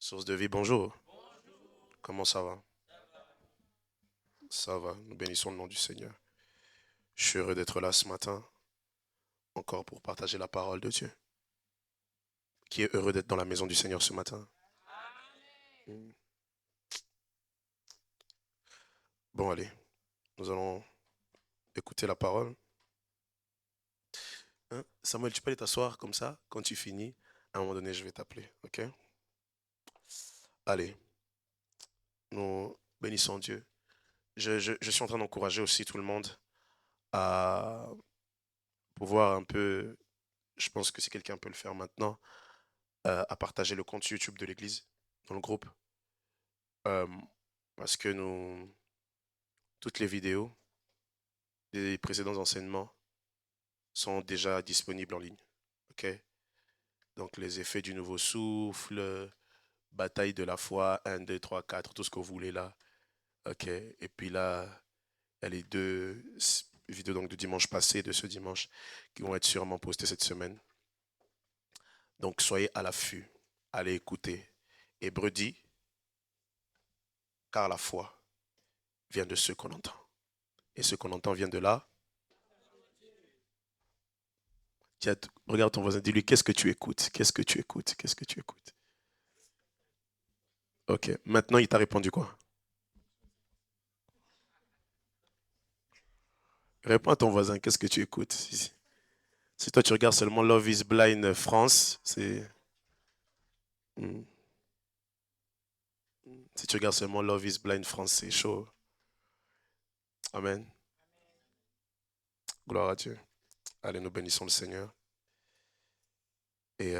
Source de vie, bonjour. Comment ça va? Ça va, nous bénissons le nom du Seigneur. Je suis heureux d'être là ce matin, encore pour partager la parole de Dieu. Qui est heureux d'être dans la maison du Seigneur ce matin? Hmm. Bon, allez, nous allons écouter la parole. Hein? Samuel, tu peux aller t'asseoir comme ça, quand tu finis, à un moment donné, je vais t'appeler, ok? Allez, nous bénissons Dieu. Je suis en train d'encourager aussi tout le monde à pouvoir un peu, je pense que si quelqu'un peut le faire maintenant, à partager le compte YouTube de l'église dans le groupe. Euh, Parce que toutes les vidéos des précédents enseignements sont déjà disponibles en ligne. Ok? Donc les effets du nouveau souffle, bataille de la foi, 1, 2, 3, 4, tout ce que vous voulez là. Ok? Et puis là, il y a les deux vidéos donc, du dimanche passé, de ce dimanche, qui vont être sûrement postées cette semaine. Donc soyez à l'affût, allez écouter. Hébreu dit, car la foi vient de ce qu'on entend. Et ce qu'on entend vient de là. Regarde ton voisin, dis-lui, qu'est-ce que tu écoutes? Qu'est-ce que tu écoutes? Qu'est-ce que tu écoutes? Ok, maintenant il t'a répondu quoi? Réponds à ton voisin, qu'est-ce que tu écoutes? Si toi tu regardes seulement Love is Blind France, c'est... Hmm. Si tu regardes seulement Love is Blind France, c'est chaud. Amen. Gloire à Dieu. Allez, nous bénissons le Seigneur. Et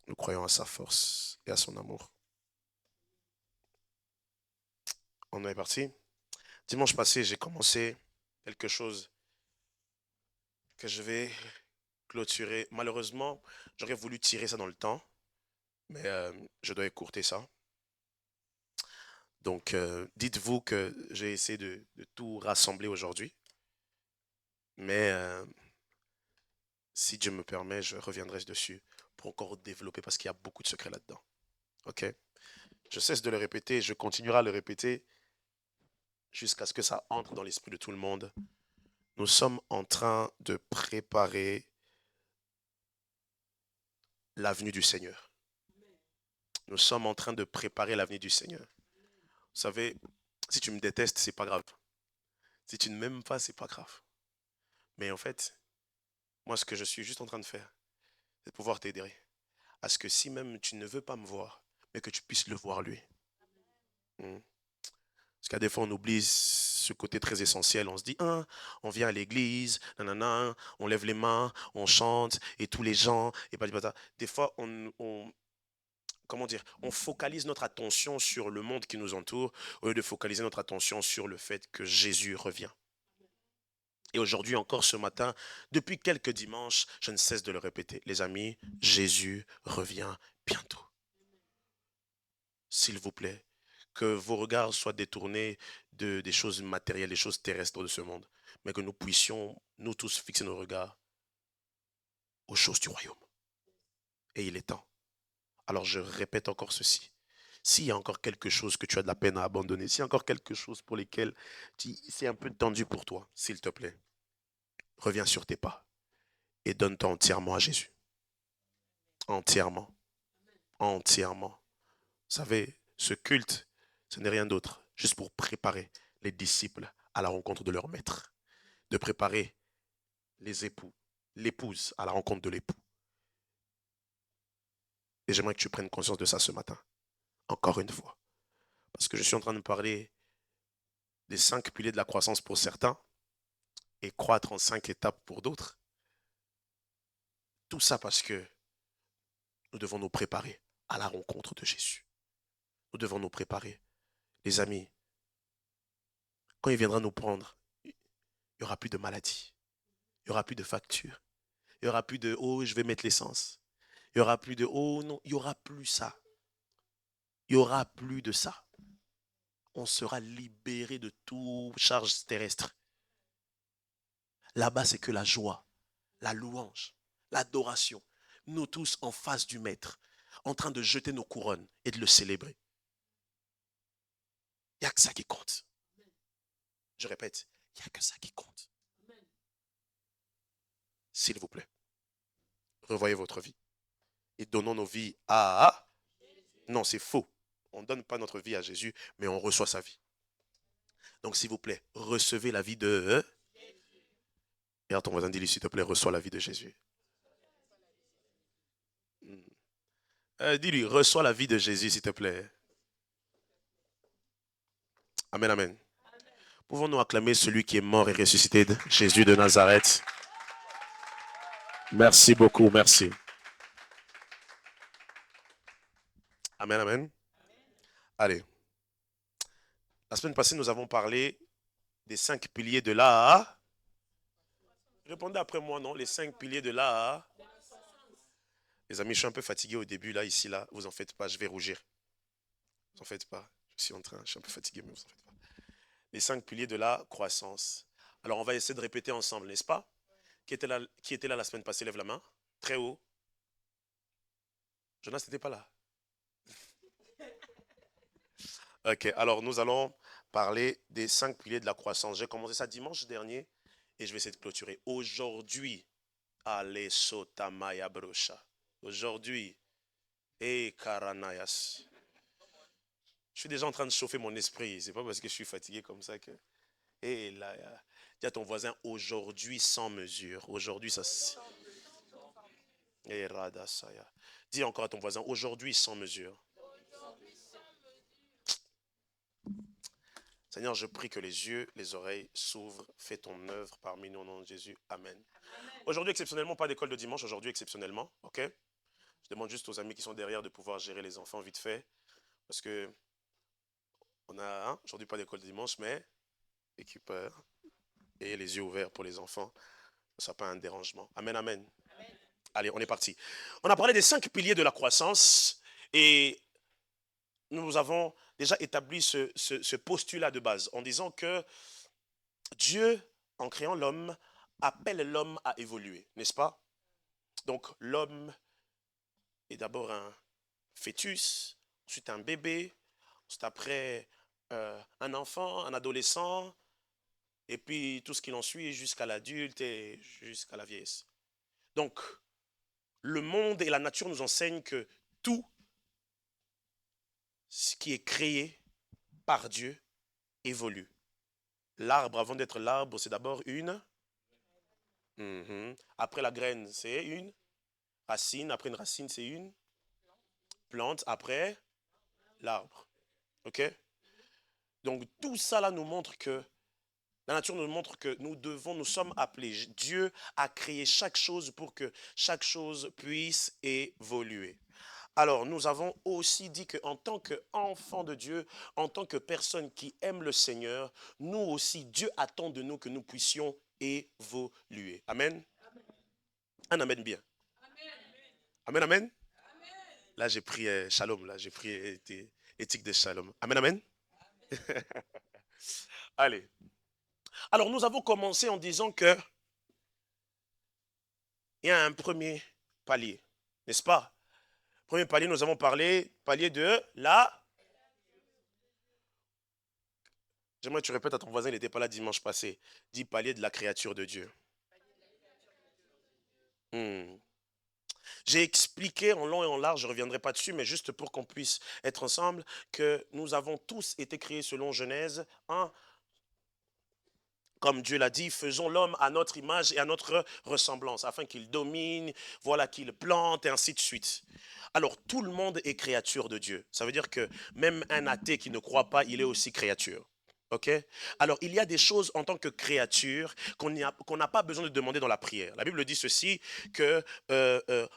nous croyons à sa force et à son amour. On est parti. Dimanche passé, j'ai commencé quelque chose que je vais clôturer. Malheureusement, j'aurais voulu tirer ça dans le temps, mais je dois écourter ça. Donc, dites-vous que j'ai essayé de tout rassembler aujourd'hui, mais si Dieu me permet, je reviendrai dessus pour encore développer parce qu'il y a beaucoup de secrets là-dedans. Ok? Je cesse de le répéter, je continuerai à le répéter jusqu'à ce que ça entre dans l'esprit de tout le monde. Nous sommes en train de préparer l'avenue du Seigneur. Nous sommes en train de préparer l'avenue du Seigneur. Vous savez, si tu me détestes, c'est pas grave. Si tu ne m'aimes pas, c'est pas grave. Mais en fait, moi, ce que je suis juste en train de faire, c'est de pouvoir t'aider. À ce que si même tu ne veux pas me voir, mais que tu puisses le voir lui. Hmm. Parce qu'à des fois, on oublie ce côté très essentiel. On se dit, hein, on vient à l'église, nanana, on lève les mains, on chante, et tous les gens, et pas des fois, comment dire, on focalise notre attention sur le monde qui nous entoure, au lieu de focaliser notre attention sur le fait que Jésus revient. Et aujourd'hui encore ce matin, depuis quelques dimanches, je ne cesse de le répéter. Les amis, Jésus revient bientôt. S'il vous plaît, que vos regards soient détournés des choses matérielles, des choses terrestres de ce monde, mais que nous puissions, nous tous, fixer nos regards aux choses du royaume. Et il est temps. Alors je répète encore ceci. S'il y a encore quelque chose que tu as de la peine à abandonner, s'il y a encore quelque chose pour lesquels c'est un peu tendu pour toi, s'il te plaît, reviens sur tes pas et donne-toi entièrement à Jésus. Entièrement. Entièrement. Vous savez, ce culte, ce n'est rien d'autre, juste pour préparer les disciples à la rencontre de leur maître, de préparer les époux, l'épouse à la rencontre de l'époux. Et j'aimerais que tu prennes conscience de ça ce matin, encore une fois. Parce que je suis en train de parler des 5 piliers de la croissance pour certains et croître en 5 étapes pour d'autres. Tout ça parce que nous devons nous préparer à la rencontre de Jésus. Nous devons nous préparer. Les amis, quand il viendra nous prendre, il n'y aura plus de maladie. Il n'y aura plus de factures. Il n'y aura plus de oh, je vais mettre l'essence. Il n'y aura plus de oh non, il n'y aura plus ça. Il n'y aura plus de ça. On sera libéré de toute charge terrestre. Là-bas, c'est que la joie, la louange, l'adoration. Nous tous en face du Maître. en train de jeter nos couronnes et de le célébrer. Il n'y a que ça qui compte. Je répète, il n'y a que ça qui compte. S'il vous plaît, revoyez votre vie et donnons nos vies à... Non, c'est faux. On ne donne pas notre vie à Jésus, mais on reçoit sa vie. Donc, s'il vous plaît, recevez la vie de... Et à ton voisin, dis-lui, s'il te plaît, reçois la vie de Jésus. Dis-lui, reçois la vie de Jésus, s'il te plaît. Amen, amen. Pouvons-nous acclamer celui qui est mort et ressuscité, Jésus de Nazareth? Merci beaucoup, merci. Amen, amen. Allez. La semaine passée, nous avons parlé des 5 piliers de la... Répondez après moi, non? Les 5 piliers de la... Les amis, je suis un peu fatigué au début, là, ici, là. Vous en faites pas, je vais rougir. Vous en faites pas. Je suis un peu fatigué, mais vous en faites pas. Les 5 piliers de la croissance. Alors, on va essayer de répéter ensemble, n'est-ce pas? Qui était là la semaine passée? Lève la main. Très haut. Jonas n'était pas là. Ok, alors nous allons parler des 5 piliers de la croissance. J'ai commencé ça dimanche dernier et je vais essayer de clôturer. Aujourd'hui, allez sotamaya brocha. Aujourd'hui, et karanayas. Je suis déjà en train de chauffer mon esprit. C'est pas parce que je suis fatigué comme ça que. Et là, dis à ton voisin, aujourd'hui sans mesure. Aujourd'hui, ça. Et radasaya. Dis encore à ton voisin, aujourd'hui sans mesure. Seigneur, je prie que les yeux, les oreilles s'ouvrent. Fais ton œuvre parmi nous au nom de Jésus. Amen. Aujourd'hui, exceptionnellement, pas d'école de dimanche. Aujourd'hui, exceptionnellement. Ok? Je demande juste aux amis qui sont derrière de pouvoir gérer les enfants vite fait. Parce que on a aujourd'hui pas d'école de dimanche, mais équipeur et les yeux ouverts pour les enfants. Ce ne sera pas un dérangement. Amen, amen. Allez, on est parti. On a parlé des 5 piliers de la croissance et nous avons déjà établi ce postulat de base en disant que Dieu, en créant l'homme, appelle l'homme à évoluer, n'est-ce pas? Donc l'homme est d'abord un fœtus, ensuite un bébé, ensuite après un enfant, un adolescent, et puis tout ce qui en suit jusqu'à l'adulte et jusqu'à la vieillesse. Donc, le monde et la nature nous enseignent que tout ce qui est créé par Dieu évolue. L'arbre, avant d'être l'arbre, c'est d'abord une. Après la graine, c'est une racine. Après une racine, c'est une plante. Après, l'arbre. OK? Donc, tout ça là nous montre que la nature nous montre que nous sommes appelés. Dieu a créé chaque chose pour que chaque chose puisse évoluer. Alors, nous avons aussi dit qu'en tant qu'enfants de Dieu, en tant que personnes qui aiment le Seigneur, nous aussi, Dieu attend de nous que nous puissions évoluer. Amen. Un amen bien. Amen, amen. Là, j'ai pris shalom, là, j'ai pris éthique de shalom. Amen, amen. Allez. Alors, nous avons commencé en disant que il y a un premier palier, n'est-ce pas? Premier palier, nous avons parlé, palier de la... J'aimerais que tu répètes à ton voisin, il n'était pas là dimanche passé. Dis palier de la créature de Dieu. J'ai expliqué en long et en large, je ne reviendrai pas dessus, mais juste pour qu'on puisse être ensemble, que nous avons tous été créés selon Genèse 1. Comme Dieu l'a dit, faisons l'homme à notre image et à notre ressemblance, afin qu'il domine, voilà, qu'il plante, et ainsi de suite. Alors, tout le monde est créature de Dieu. Ça veut dire que même un athée qui ne croit pas, il est aussi créature. Ok? Alors, il y a des choses en tant que créature qu'on n'a pas besoin de demander dans la prière. La Bible dit ceci, que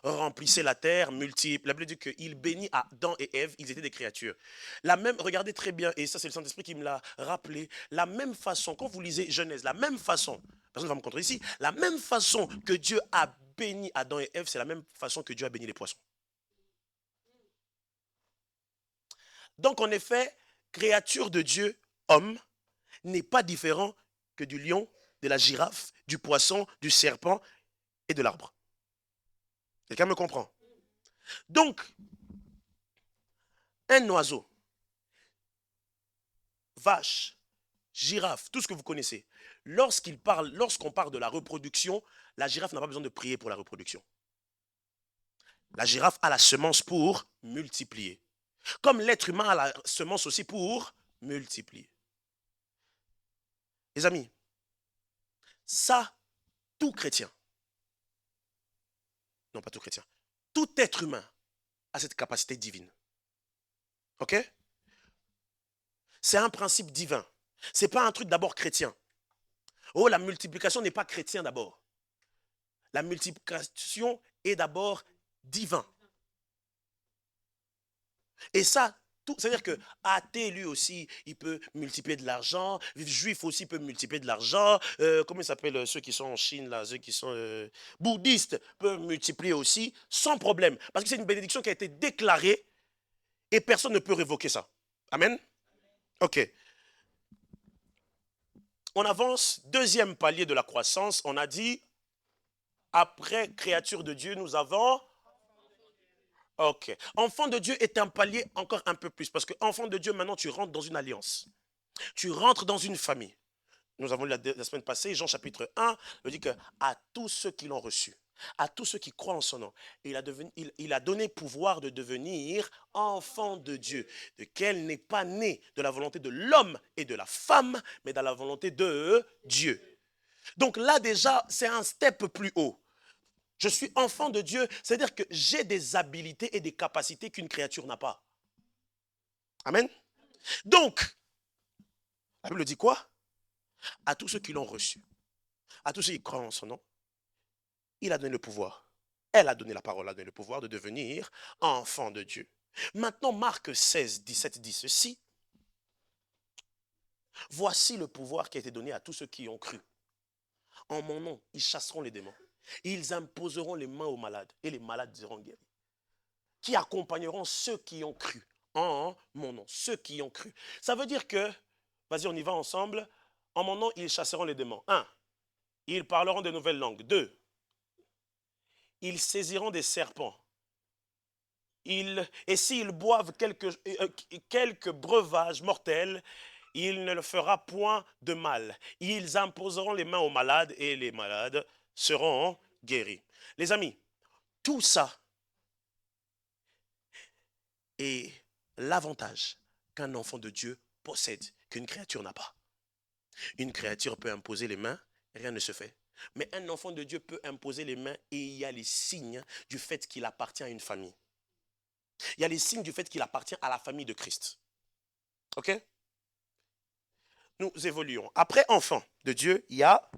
remplissez la terre, multiple. La Bible dit qu'il bénit Adam et Ève, ils étaient des créatures. La même, regardez très bien, et ça c'est le Saint-Esprit qui me l'a rappelé, la même façon, quand vous lisez Genèse, la même façon, personne ne va me contrer ici, la même façon que Dieu a béni Adam et Ève, c'est la même façon que Dieu a béni les poissons. Donc en effet, créature de Dieu, homme, n'est pas différent que du lion, de la girafe, du poisson, du serpent et de l'arbre. Quelqu'un me comprend? Donc, Un oiseau, vache, girafe, tout ce que vous connaissez. Lorsqu'on parle de la reproduction, la girafe n'a pas besoin de prier pour la reproduction. La girafe a la semence pour multiplier. Comme l'être humain a la semence aussi pour multiplier. Les amis, ça, tout chrétien, non pas tout chrétien, tout être humain a cette capacité divine. Ok? C'est un principe divin. Ce n'est pas un truc d'abord chrétien. Oh, la multiplication n'est pas chrétien d'abord. La multiplication est d'abord divin. Et ça, c'est-à-dire que athée, lui aussi, il peut multiplier de l'argent. Juif aussi peut multiplier de l'argent. Comment ils s'appellent ceux qui sont en Chine, là, ceux qui sont bouddhistes, peuvent multiplier aussi sans problème. Parce que c'est une bénédiction qui a été déclarée et personne ne peut révoquer ça. Amen? Ok. On avance, deuxième palier de la croissance. On a dit, après créature de Dieu, nous avons... Ok. Enfant de Dieu est un palier encore un peu plus. Parce que enfant de Dieu, maintenant, tu rentres dans une alliance. Tu rentres dans une famille. Nous avons lu la semaine passée, Jean chapitre 1, il dit que à tous ceux qui l'ont reçu, à tous ceux qui croient en son nom, il a donné pouvoir de devenir enfant de Dieu, lequel n'est pas né de la volonté de l'homme et de la femme, mais de la volonté de Dieu. Donc là déjà, c'est un step plus haut. Je suis enfant de Dieu, c'est-à-dire que j'ai des habilités et des capacités qu'une créature n'a pas. Amen. Donc, la Bible dit quoi? À tous ceux qui l'ont reçu, à tous ceux qui croient en son nom, il a donné le pouvoir. Elle a donné la parole, a donné le pouvoir de devenir enfant de Dieu. Maintenant, Marc 16, 17 dit ceci. Voici le pouvoir qui a été donné à tous ceux qui ont cru. En mon nom, ils chasseront les démons. Ils imposeront les mains aux malades et les malades seront guéris. Qui accompagneront ceux qui ont cru en mon nom. Ceux qui ont cru. Ça veut dire que, vas-y, on y va ensemble. En mon nom, ils chasseront les démons. 1. Ils parleront de nouvelles langues. 2. Ils saisiront des serpents. Et s'ils boivent quelques breuvages mortels, il ne leur fera point de mal. Ils imposeront les mains aux malades et les malades seront guéris. Les amis, tout ça est l'avantage qu'un enfant de Dieu possède, qu'une créature n'a pas. Une créature peut imposer les mains, rien ne se fait. Mais un enfant de Dieu peut imposer les mains et il y a les signes du fait qu'il appartient à une famille. Il y a les signes du fait qu'il appartient à la famille de Christ. Ok? Nous évoluons. Après enfant de Dieu, il y a,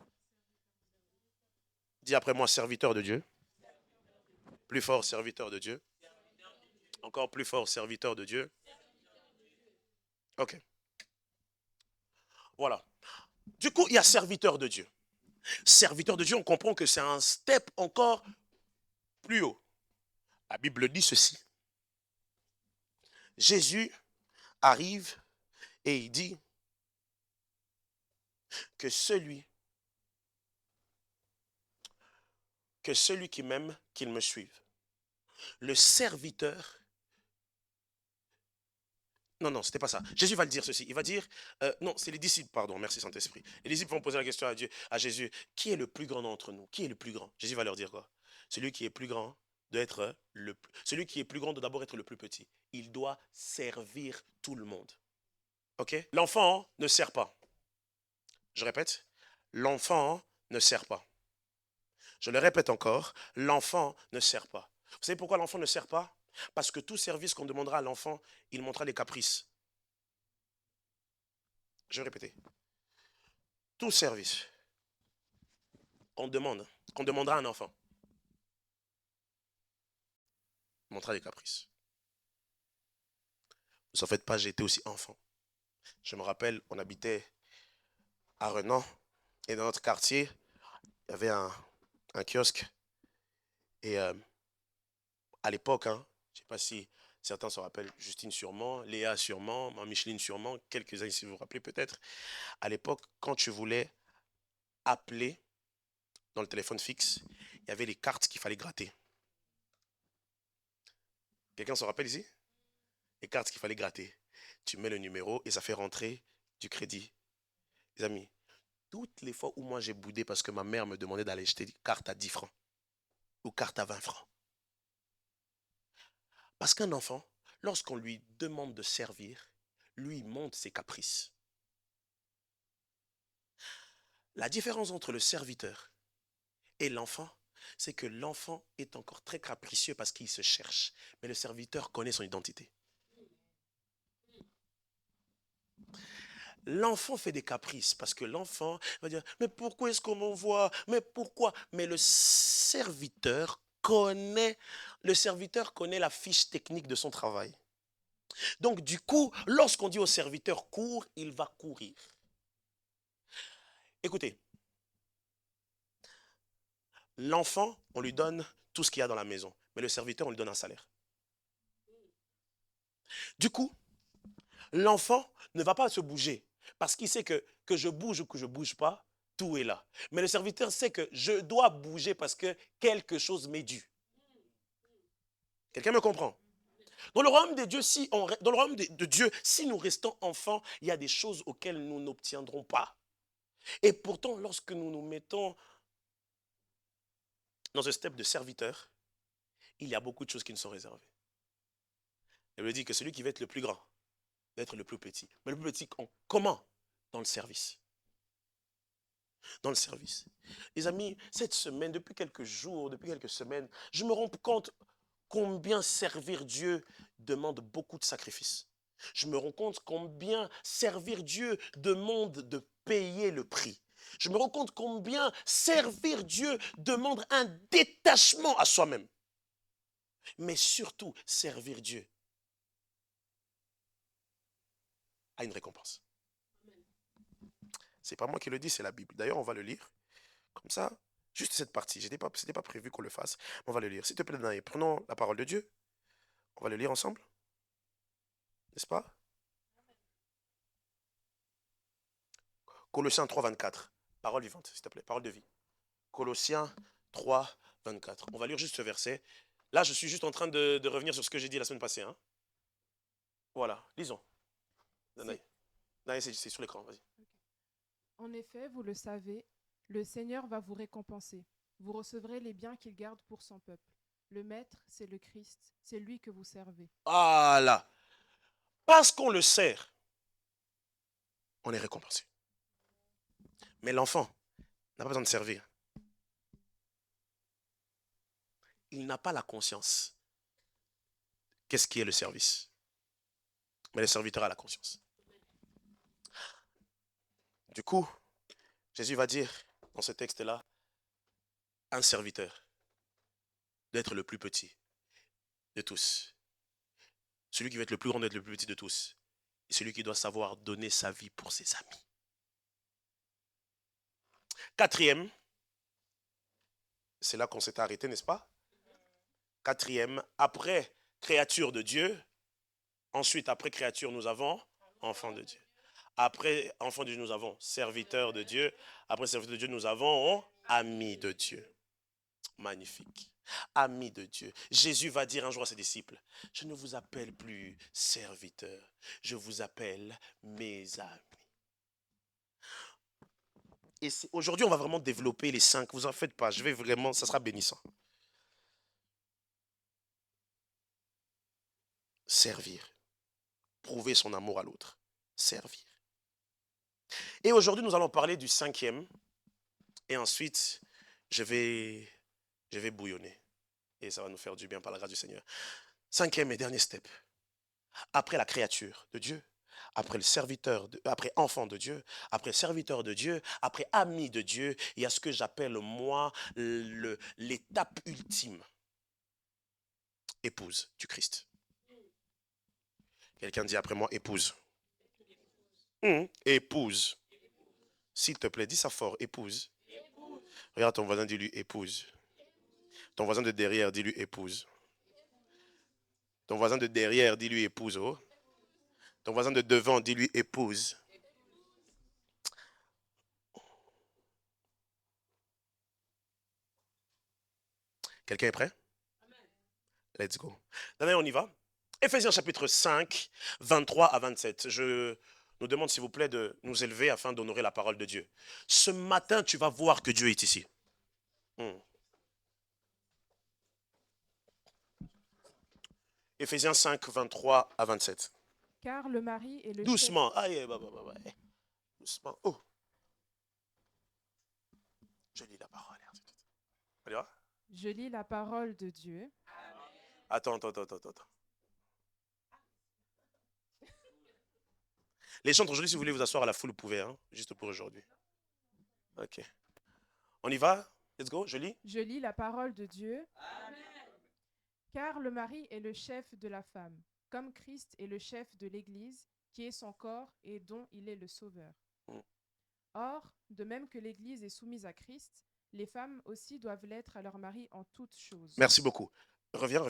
dis après moi, serviteur de Dieu. Plus fort, serviteur de Dieu. Encore plus fort, serviteur de Dieu. Ok. Voilà. Du coup, il y a serviteur de Dieu. Serviteur de Dieu, on comprend que c'est un step encore plus haut. La Bible dit ceci. Jésus arrive et il dit que celui qui m'aime, qu'il me suive. Le serviteur. Non, c'était pas ça. Jésus va le dire ceci. Il va dire, non, c'est les disciples, pardon, merci Saint-Esprit. Les disciples vont poser la question à Jésus, qui est le plus grand d'entre nous? Qui est le plus grand? Jésus va leur dire quoi? Celui qui est plus grand doit être celui qui est plus grand doit d'abord être le plus petit. Il doit servir tout le monde. Ok? L'enfant ne sert pas. Je répète, l'enfant ne sert pas. Je le répète encore, l'enfant ne sert pas. Vous savez pourquoi l'enfant ne sert pas? Parce que tout service qu'on demandera à l'enfant, il montrera les caprices. Je vais répéter. Tout service qu'on demandera à un enfant, il montrera des caprices. Vous en faites pas, j'ai été aussi enfant. Je me rappelle, on habitait à Renan et dans notre quartier, il y avait un kiosque. Et à l'époque, je ne sais pas si certains se rappellent, Justine sûrement, Léa sûrement, Micheline sûrement, quelques-uns ici vous vous rappelez peut-être. À l'époque, quand tu voulais appeler dans le téléphone fixe, il y avait les cartes qu'il fallait gratter. Quelqu'un se rappelle ici? les cartes qu'il fallait gratter. Tu mets le numéro et ça fait rentrer du crédit. Les amis, toutes les fois où moi j'ai boudé parce que ma mère me demandait d'aller acheter des cartes à 10 francs ou cartes à 20 francs. Parce qu'un enfant, lorsqu'on lui demande de servir, lui il montre ses caprices. La différence entre le serviteur et l'enfant, c'est que l'enfant est encore très capricieux parce qu'il se cherche. Mais le serviteur connaît son identité. L'enfant fait des caprices parce que l'enfant va dire, mais pourquoi est-ce qu'on m'envoie? Mais pourquoi? Mais le serviteur connaît la fiche technique de son travail. Donc du coup, lorsqu'on dit au serviteur cours, il va courir. Écoutez, l'enfant, on lui donne tout ce qu'il y a dans la maison, mais le serviteur, on lui donne un salaire. Du coup, l'enfant ne va pas se bouger parce qu'il sait que je bouge ou que je ne bouge pas, tout est là. Mais le serviteur sait que je dois bouger parce que quelque chose m'est dû. Quelqu'un me comprend? Dans le royaume de Dieu, si nous restons enfants, il y a des choses auxquelles nous n'obtiendrons pas. Et pourtant, lorsque nous nous mettons dans un step de serviteur, il y a beaucoup de choses qui nous sont réservées. Elle me dit que celui qui va être le plus grand va être le plus petit. Mais le plus petit, comment? Dans le service. Dans le service. Les amis, cette semaine, depuis quelques jours, depuis quelques semaines, je me rends compte combien servir Dieu demande beaucoup de sacrifices. Je me rends compte combien servir Dieu demande de payer le prix. Je me rends compte combien servir Dieu demande un détachement à soi-même. Mais surtout, servir Dieu a une récompense. C'est pas moi qui le dis, c'est la Bible. D'ailleurs, on va le lire. Comme ça, juste cette partie. Ce n'était pas prévu qu'on le fasse. On va le lire. S'il te plaît, Danaï, prenons la parole de Dieu. On va le lire ensemble. N'est-ce pas? Colossiens 3, 24. Parole vivante, s'il te plaît. Parole de vie. Colossiens 3, 24. On va lire juste ce verset. Là, je suis juste en train de revenir sur ce que j'ai dit la semaine passée. Hein. Voilà, lisons. Danaï. Danaï, c'est sur l'écran, vas-y. En effet, vous le savez, le Seigneur va vous récompenser. Vous recevrez les biens qu'il garde pour son peuple. Le Maître, c'est le Christ, c'est lui que vous servez. Voilà. Parce qu'on le sert, on est récompensé. Mais l'enfant n'a pas besoin de servir. Il n'a pas la conscience. Qu'est-ce qui est le service? Mais le serviteur a la conscience. Du coup, Jésus va dire dans ce texte-là, un serviteur doit être le plus petit de tous. Celui qui va être le plus grand doit être le plus petit de tous. Et celui qui doit savoir donner sa vie pour ses amis. Quatrième, c'est là qu'on s'est arrêté, n'est-ce pas? Quatrième, après créature de Dieu, ensuite après créature nous avons enfant de Dieu. Après enfant de Dieu nous avons serviteur de Dieu. Après serviteur de Dieu nous avons ami de Dieu. Magnifique. Ami de Dieu. Jésus va dire un jour à ses disciples, je ne vous appelle plus serviteurs, je vous appelle mes amis. Et aujourd'hui, on va vraiment développer les 5. Vous en faites pas, je vais vraiment, ça sera bénissant. Servir. Prouver son amour à l'autre. Servir. Et aujourd'hui, nous allons parler du 5e. Et ensuite, je vais bouillonner. Et ça va nous faire du bien par la grâce du Seigneur. 5e et dernier step. Après la créature de Dieu, après le serviteur, après enfant de Dieu, après serviteur de Dieu, après ami de Dieu, il y a ce que j'appelle moi l'étape ultime. Épouse du Christ. Quelqu'un dit après moi épouse. Épouse. S'il te plaît, dis ça fort, épouse. Regarde ton voisin, dis-lui épouse. Ton voisin de derrière, dis-lui épouse. Ton voisin de derrière, dis-lui épouse. Oh. Ton voisin de devant, dis-lui épouse. Quelqu'un est prêt? Let's go. Danaï, on y va. Éphésiens chapitre 5, 23 à 27. Je nous demande s'il vous plaît de nous élever afin d'honorer la parole de Dieu. Ce matin, tu vas voir que Dieu est ici. Éphésiens 5, 23 à 27. Car le mari est le chef. Doucement. Aïe, doucement. Oh. Je lis la parole. Allez, va. Je lis la parole de Dieu. Attends. Les chantres, aujourd'hui, si vous voulez vous asseoir à la foule, vous pouvez, hein, juste pour aujourd'hui. Ok. On y va? Let's go, je lis. Je lis la parole de Dieu. Amen. Car le mari est le chef de la femme, comme Christ est le chef de l'Église, qui est son corps et dont il est le sauveur. Or, de même que l'Église est soumise à Christ, les femmes aussi doivent l'être à leur mari en toutes choses. Merci beaucoup. Reviens.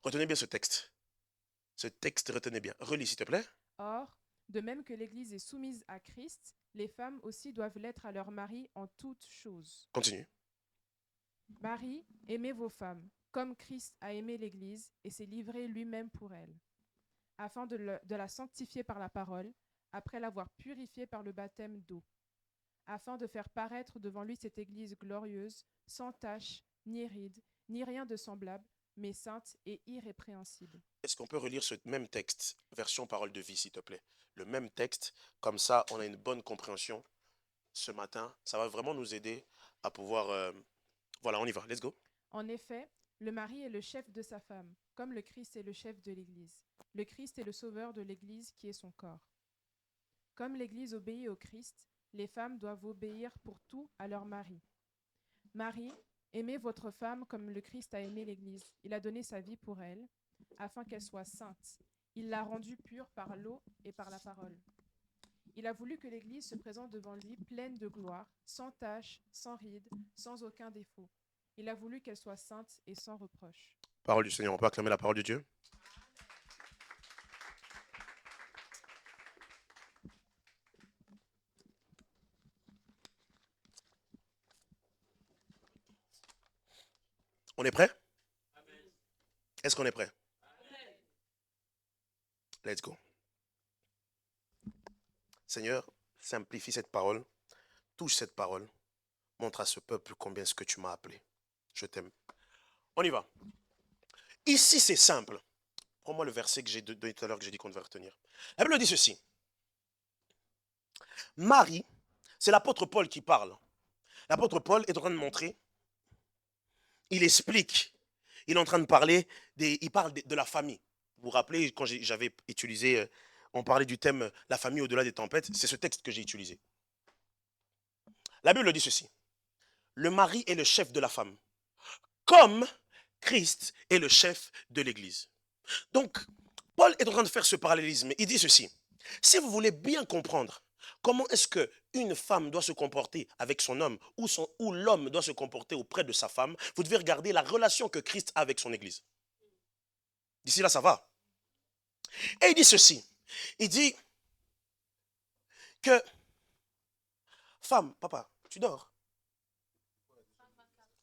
Retenez bien ce texte. Ce texte, retenez bien. Relis, s'il te plaît. Or, de même que l'Église est soumise à Christ, les femmes aussi doivent l'être à leur mari en toutes choses. Continue. Marie, aimez vos femmes, comme Christ a aimé l'Église et s'est livré lui-même pour elle, afin de la sanctifier par la parole, après l'avoir purifiée par le baptême d'eau, afin de faire paraître devant lui cette Église glorieuse, sans tache, ni ride, ni rien de semblable, mais sainte et irrépréhensible. Est-ce qu'on peut relire ce même texte, version parole de vie, s'il te plaît? Le même texte, comme ça, on a une bonne compréhension ce matin. Ça va vraiment nous aider à pouvoir... Voilà, on y va, let's go. En effet, le mari est le chef de sa femme, comme le Christ est le chef de l'Église. Le Christ est le sauveur de l'Église qui est son corps. Comme l'Église obéit au Christ, les femmes doivent obéir pour tout à leur mari. Marie, aimez votre femme comme le Christ a aimé l'Église. Il a donné sa vie pour elle, afin qu'elle soit sainte. Il l'a rendue pure par l'eau et par la parole. Il a voulu que l'Église se présente devant lui pleine de gloire, sans tache, sans ride, sans aucun défaut. Il a voulu qu'elle soit sainte et sans reproche. Parole du Seigneur, on peut acclamer la parole de Dieu? On est prêt? Est-ce qu'on est prêt? Let's go. Seigneur, simplifie cette parole, touche cette parole, montre à ce peuple combien ce que tu m'as appelé. Je t'aime. On y va. Ici, c'est simple. Prends-moi le verset que j'ai donné tout à l'heure que j'ai dit qu'on devait retenir. La Bible dit ceci. Marie, c'est l'apôtre Paul qui parle. L'apôtre Paul est en train de montrer, il explique, il est en train de parler, il parle de la famille. Vous vous rappelez, quand j'avais utilisé, on parlait du thème la famille au-delà des tempêtes, c'est ce texte que j'ai utilisé. La Bible dit ceci. Le mari est le chef de la femme, comme Christ est le chef de l'Église. Donc, Paul est en train de faire ce parallélisme. Il dit ceci. Si vous voulez bien comprendre comment est-ce qu'une femme doit se comporter avec son homme ou l'homme doit se comporter auprès de sa femme, vous devez regarder la relation que Christ a avec son Église. D'ici là, ça va. Et il dit ceci. Il dit que, femme, papa, tu dors?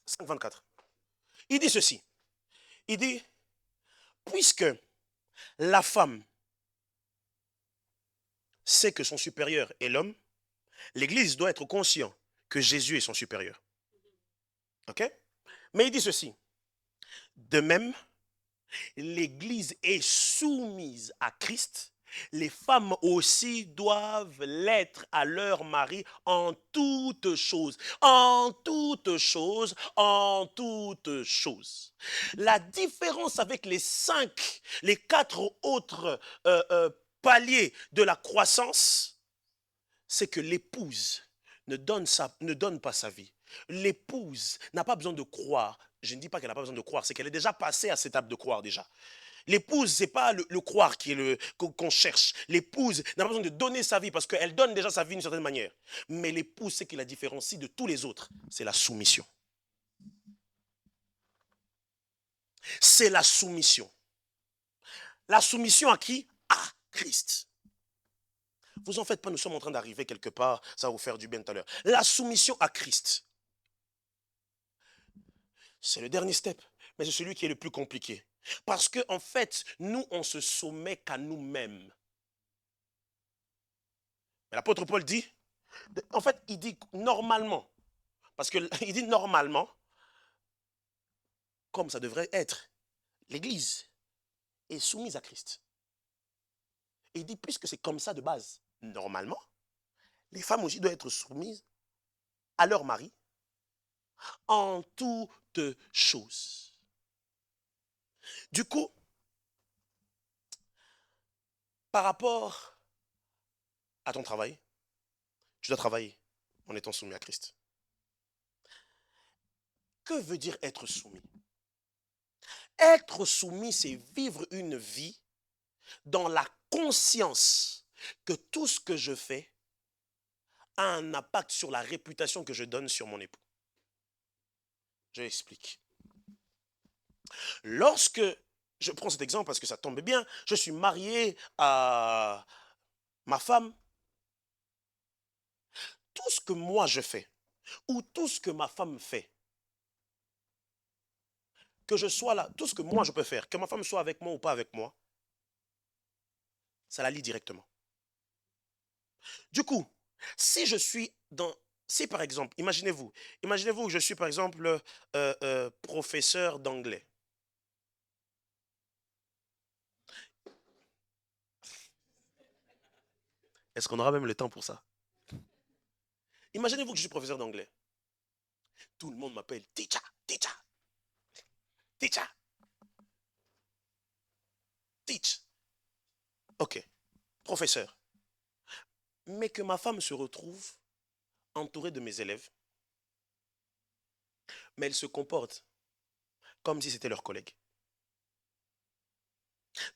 5,24. Il dit ceci. Il dit, puisque la femme sait que son supérieur est l'homme, l'Église doit être consciente que Jésus est son supérieur. Ok? Mais il dit ceci. De même, l'Église est soumise à Christ. Les femmes aussi doivent l'être à leur mari en toutes choses. En toutes choses, en toutes choses. La différence avec les 4 autres paliers de la croissance, c'est que l'épouse ne donne pas sa vie. L'épouse n'a pas besoin de croire. Je ne dis pas qu'elle n'a pas besoin de croire, c'est qu'elle est déjà passée à cette étape de croire déjà. L'épouse, ce n'est pas le croire qu'on cherche. L'épouse n'a pas besoin de donner sa vie parce qu'elle donne déjà sa vie d'une certaine manière. Mais l'épouse, ce qui la différencie de tous les autres, c'est la soumission. C'est la soumission. La soumission à qui? À Christ. Vous en faites pas, nous sommes en train d'arriver quelque part, ça va vous faire du bien tout à l'heure. La soumission à Christ. C'est le dernier step, mais c'est celui qui est le plus compliqué. Parce que en fait, nous, on se soumet qu'à nous-mêmes. Mais l'apôtre Paul dit, en fait, il dit normalement, parce qu'il dit normalement, comme ça devrait être, l'Église est soumise à Christ. Et il dit, puisque c'est comme ça de base, normalement, les femmes aussi doivent être soumises à leur mari en toutes choses. Du coup, par rapport à ton travail, tu dois travailler en étant soumis à Christ. Que veut dire être soumis? Être soumis, c'est vivre une vie dans la conscience que tout ce que je fais a un impact sur la réputation que je donne sur mon époux. Je l'explique. Lorsque, je prends cet exemple parce que ça tombe bien, je suis marié à ma femme, tout ce que moi je fais, ou tout ce que ma femme fait, que je sois là, tout ce que moi je peux faire, que ma femme soit avec moi ou pas avec moi, ça la lie directement. Du coup, si je suis dans, si par exemple, imaginez-vous que je suis par exemple professeur d'anglais. Est-ce qu'on aura même le temps pour ça? Imaginez-vous que je suis professeur d'anglais. Tout le monde m'appelle teacher, teacher, teacher, teach. Ok, professeur. Mais que ma femme se retrouve entourée de mes élèves, mais elle se comporte comme si c'était leur collègue.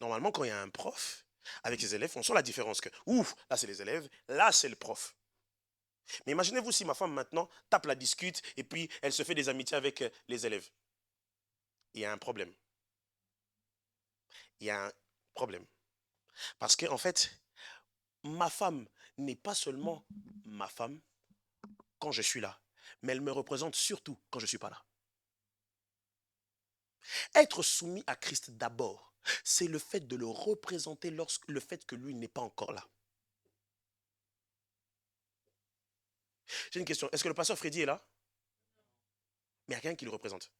Normalement, quand il y a un prof avec ses élèves, on sent la différence que, ouf, là c'est les élèves, là c'est le prof. Mais imaginez-vous si ma femme maintenant tape la discute et puis elle se fait des amitiés avec les élèves. Il y a un problème. Il y a un problème. Parce que en fait, ma femme n'est pas seulement ma femme quand je suis là, mais elle me représente surtout quand je ne suis pas là. Être soumis à Christ d'abord, c'est le fait de le représenter lorsque le fait que lui n'est pas encore là. J'ai une question. Est-ce que le pasteur Freddy est là? Mais il y a quelqu'un qui le représente.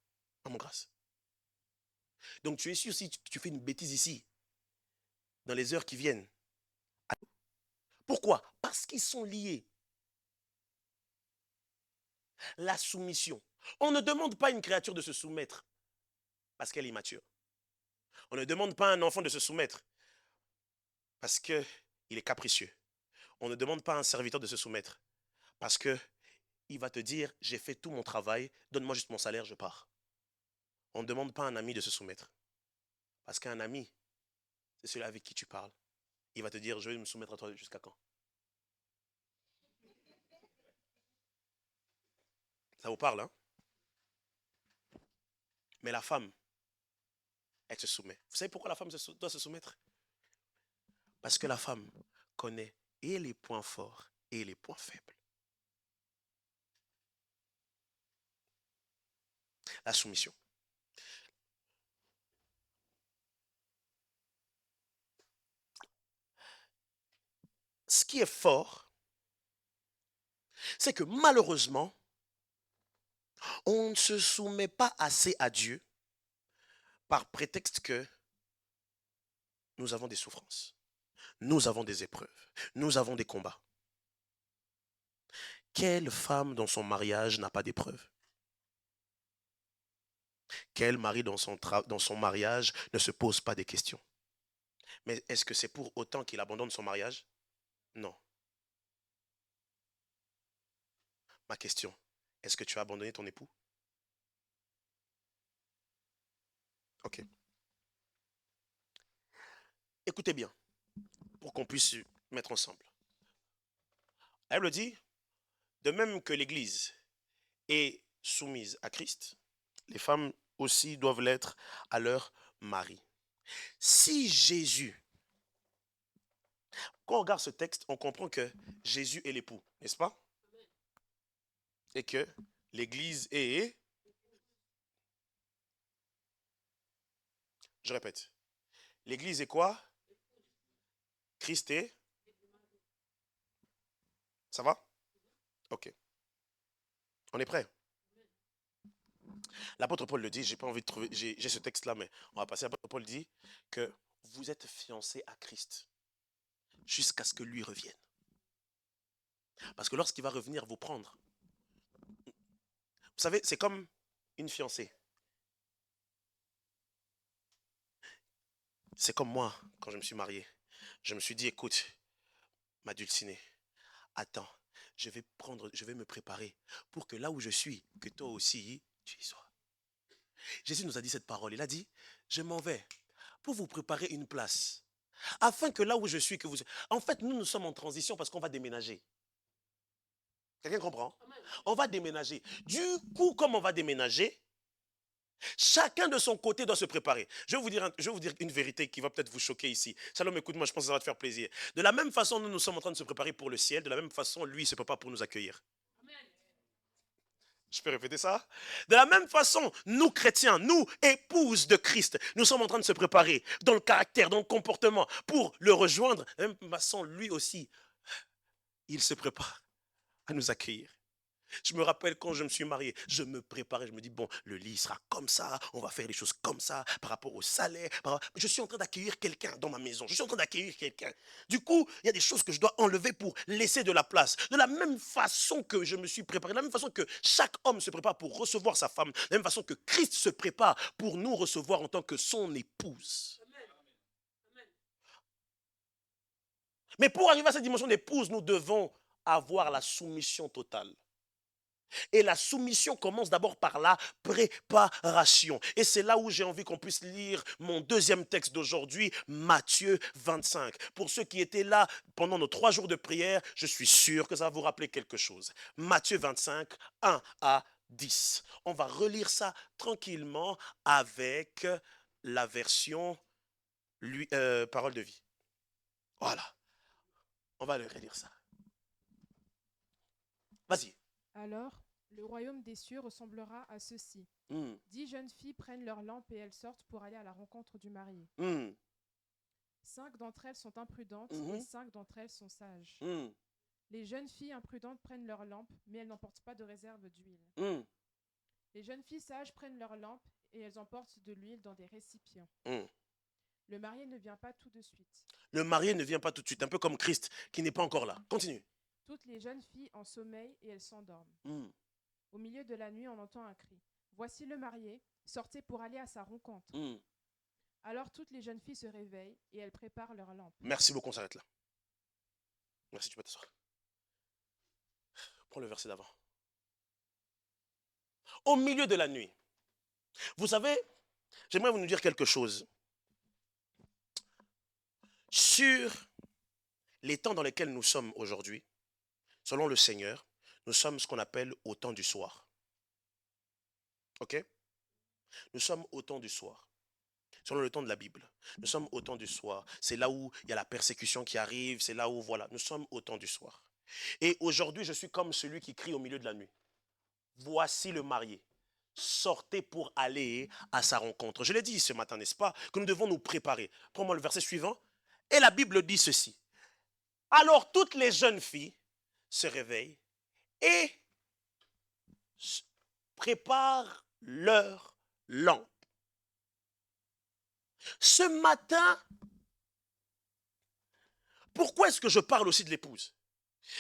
À mon grâce. Donc tu es sûr si tu fais une bêtise ici, dans les heures qui viennent. Pourquoi? Parce qu'ils sont liés. La soumission. On ne demande pas à une créature de se soumettre parce qu'elle est immature. On ne demande pas à un enfant de se soumettre parce qu'il est capricieux. On ne demande pas à un serviteur de se soumettre parce qu'il va te dire, j'ai fait tout mon travail, donne-moi juste mon salaire, je pars. On ne demande pas à un ami de se soumettre parce qu'un ami, c'est celui avec qui tu parles. Il va te dire, je vais me soumettre à toi jusqu'à quand? Ça vous parle, hein? Mais la femme, elle se soumet. Vous savez pourquoi la femme doit se soumettre? Parce que la femme connaît et les points forts et les points faibles. La soumission. Ce qui est fort, c'est que malheureusement, on ne se soumet pas assez à Dieu par prétexte que nous avons des souffrances, nous avons des épreuves, nous avons des combats. Quelle femme dans son mariage n'a pas d'épreuves? Quel mari dans son mariage ne se pose pas des questions? Mais est-ce que c'est pour autant qu'il abandonne son mariage? Non. Ma question, est-ce que tu as abandonné ton époux? Ok. Écoutez bien, pour qu'on puisse mettre ensemble. La Bible dit, de même que l'Église est soumise à Christ, les femmes aussi doivent l'être à leur mari. Si Jésus, quand on regarde ce texte, on comprend que Jésus est l'époux, n'est-ce pas? Et que l'Église est... Je répète. L'église est quoi? Christ est. Ça va? Ok. On est prêt? L'apôtre Paul le dit, j'ai pas envie de trouver, j'ai ce texte-là, mais on va passer. L'apôtre Paul dit que vous êtes fiancés à Christ jusqu'à ce que lui revienne. Parce que lorsqu'il va revenir vous prendre, vous savez, c'est comme une fiancée. C'est comme moi, quand je me suis marié. Je me suis dit, écoute, ma dulcinée, attends, je vais me préparer pour que là où je suis, que toi aussi, tu y sois. Jésus nous a dit cette parole. Il a dit, je m'en vais pour vous préparer une place. Afin que là où je suis, que vous... En fait, nous sommes en transition parce qu'on va déménager. Quelqu'un comprend? On va déménager. Du coup, comme on va déménager, chacun de son côté doit se préparer. Je vais vous dire une vérité qui va peut-être vous choquer ici. Shalom, écoute-moi, je pense que ça va te faire plaisir. De la même façon, nous sommes en train de se préparer pour le ciel. De la même façon, lui, il se prépare pour nous accueillir. Je peux répéter ça? De la même façon, nous chrétiens, nous épouses de Christ, nous sommes en train de se préparer dans le caractère, dans le comportement pour le rejoindre. De la même façon, lui aussi, il se prépare à nous accueillir. Je me rappelle quand je me suis marié, je me préparais, je me dis, bon, le lit sera comme ça, on va faire les choses comme ça, par rapport au salaire. Je suis en train d'accueillir quelqu'un dans ma maison, je suis en train d'accueillir quelqu'un. Du coup, il y a des choses que je dois enlever pour laisser de la place. De la même façon que je me suis préparé, de la même façon que chaque homme se prépare pour recevoir sa femme, de la même façon que Christ se prépare pour nous recevoir en tant que son épouse. Mais pour arriver à cette dimension d'épouse, nous devons avoir la soumission totale. Et la soumission commence d'abord par la préparation. Et c'est là où j'ai envie qu'on puisse lire mon deuxième texte d'aujourd'hui, Matthieu 25. Pour ceux qui étaient là pendant nos 3 jours de prière, je suis sûr que ça va vous rappeler quelque chose. Matthieu 25, 1 à 10. On va relire ça tranquillement avec la version parole de vie. Voilà. On va le relire ça. Vas-y. Alors, le royaume des cieux ressemblera à ceci. 10 jeunes filles prennent leur lampe et elles sortent pour aller à la rencontre du marié. 5 d'entre elles sont imprudentes et 5 d'entre elles sont sages. Les jeunes filles imprudentes prennent leur lampe, mais elles n'emportent pas de réserve d'huile. Les jeunes filles sages prennent leur lampe et elles emportent de l'huile dans des récipients. Le marié ne vient pas tout de suite. Le marié ne vient pas tout de suite, un peu comme Christ qui n'est pas encore là. Continue. Toutes les jeunes filles en sommeil et elles s'endorment. Au milieu de la nuit, on entend un cri. Voici le marié, sortez pour aller à sa rencontre. Alors toutes les jeunes filles se réveillent et elles préparent leur lampe. Merci beaucoup, on s'arrête là. Merci, tu peux t'asseoir. Prends le verset d'avant. Au milieu de la nuit. Vous savez, j'aimerais vous nous dire quelque chose. Sur les temps dans lesquels nous sommes aujourd'hui, selon le Seigneur, nous sommes ce qu'on appelle au temps du soir. Ok? Nous sommes au temps du soir. Selon le temps de la Bible. Nous sommes au temps du soir. C'est là où il y a la persécution qui arrive. C'est là où, voilà, nous sommes au temps du soir. Et aujourd'hui, je suis comme celui qui crie au milieu de la nuit. Voici le marié. Sortez pour aller à sa rencontre. Je l'ai dit ce matin, n'est-ce pas? Que nous devons nous préparer. Prends-moi le verset suivant. Et la Bible dit ceci. Alors toutes les jeunes filles se réveillent et préparent leur lampe. Ce matin, pourquoi est-ce que je parle aussi de l'épouse?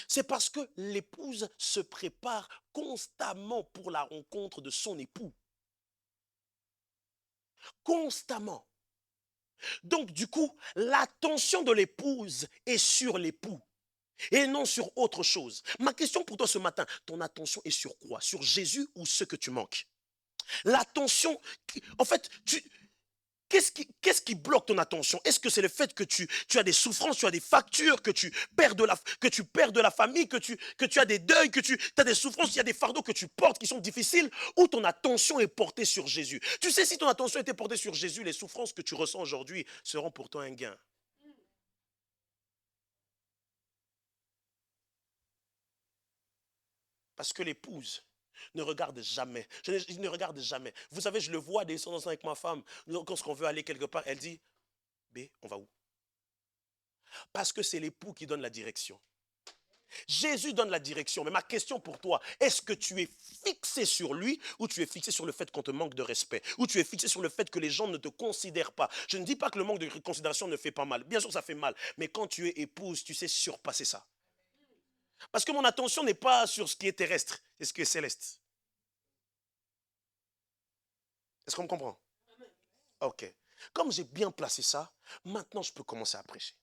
C'est parce que l'épouse se prépare constamment pour la rencontre de son époux. Constamment. Donc du coup, l'attention de l'épouse est sur l'époux et non sur autre chose. Ma question pour toi ce matin, ton attention est sur quoi? Sur Jésus ou ce que tu manques? L'attention, en fait, qu'est-ce qui bloque ton attention? Est-ce que c'est le fait que tu as des souffrances, tu as des factures, que tu perds de la famille, que tu as des deuils, que tu as des souffrances, il y a des fardeaux que tu portes qui sont difficiles, ou ton attention est portée sur Jésus? Tu sais, si ton attention était portée sur Jésus, les souffrances que tu ressens aujourd'hui seront pour toi un gain. Parce que l'épouse Ne regarde jamais. Je ne regarde jamais. Vous savez, je le vois des temps avec ma femme. Lorsqu'on veut aller quelque part, elle dit, B, on va où? Parce que c'est l'époux qui donne la direction. Jésus donne la direction. Mais ma question pour toi, est-ce que tu es fixé sur lui ou tu es fixé sur le fait qu'on te manque de respect? Ou tu es fixé sur le fait que les gens ne te considèrent pas? Je ne dis pas que le manque de considération ne fait pas mal. Bien sûr, ça fait mal. Mais quand tu es épouse, tu sais surpasser ça. Parce que mon attention n'est pas sur ce qui est terrestre, c'est ce qui est céleste. Est-ce qu'on me comprend? Ok. Comme j'ai bien placé ça, maintenant je peux commencer à prêcher.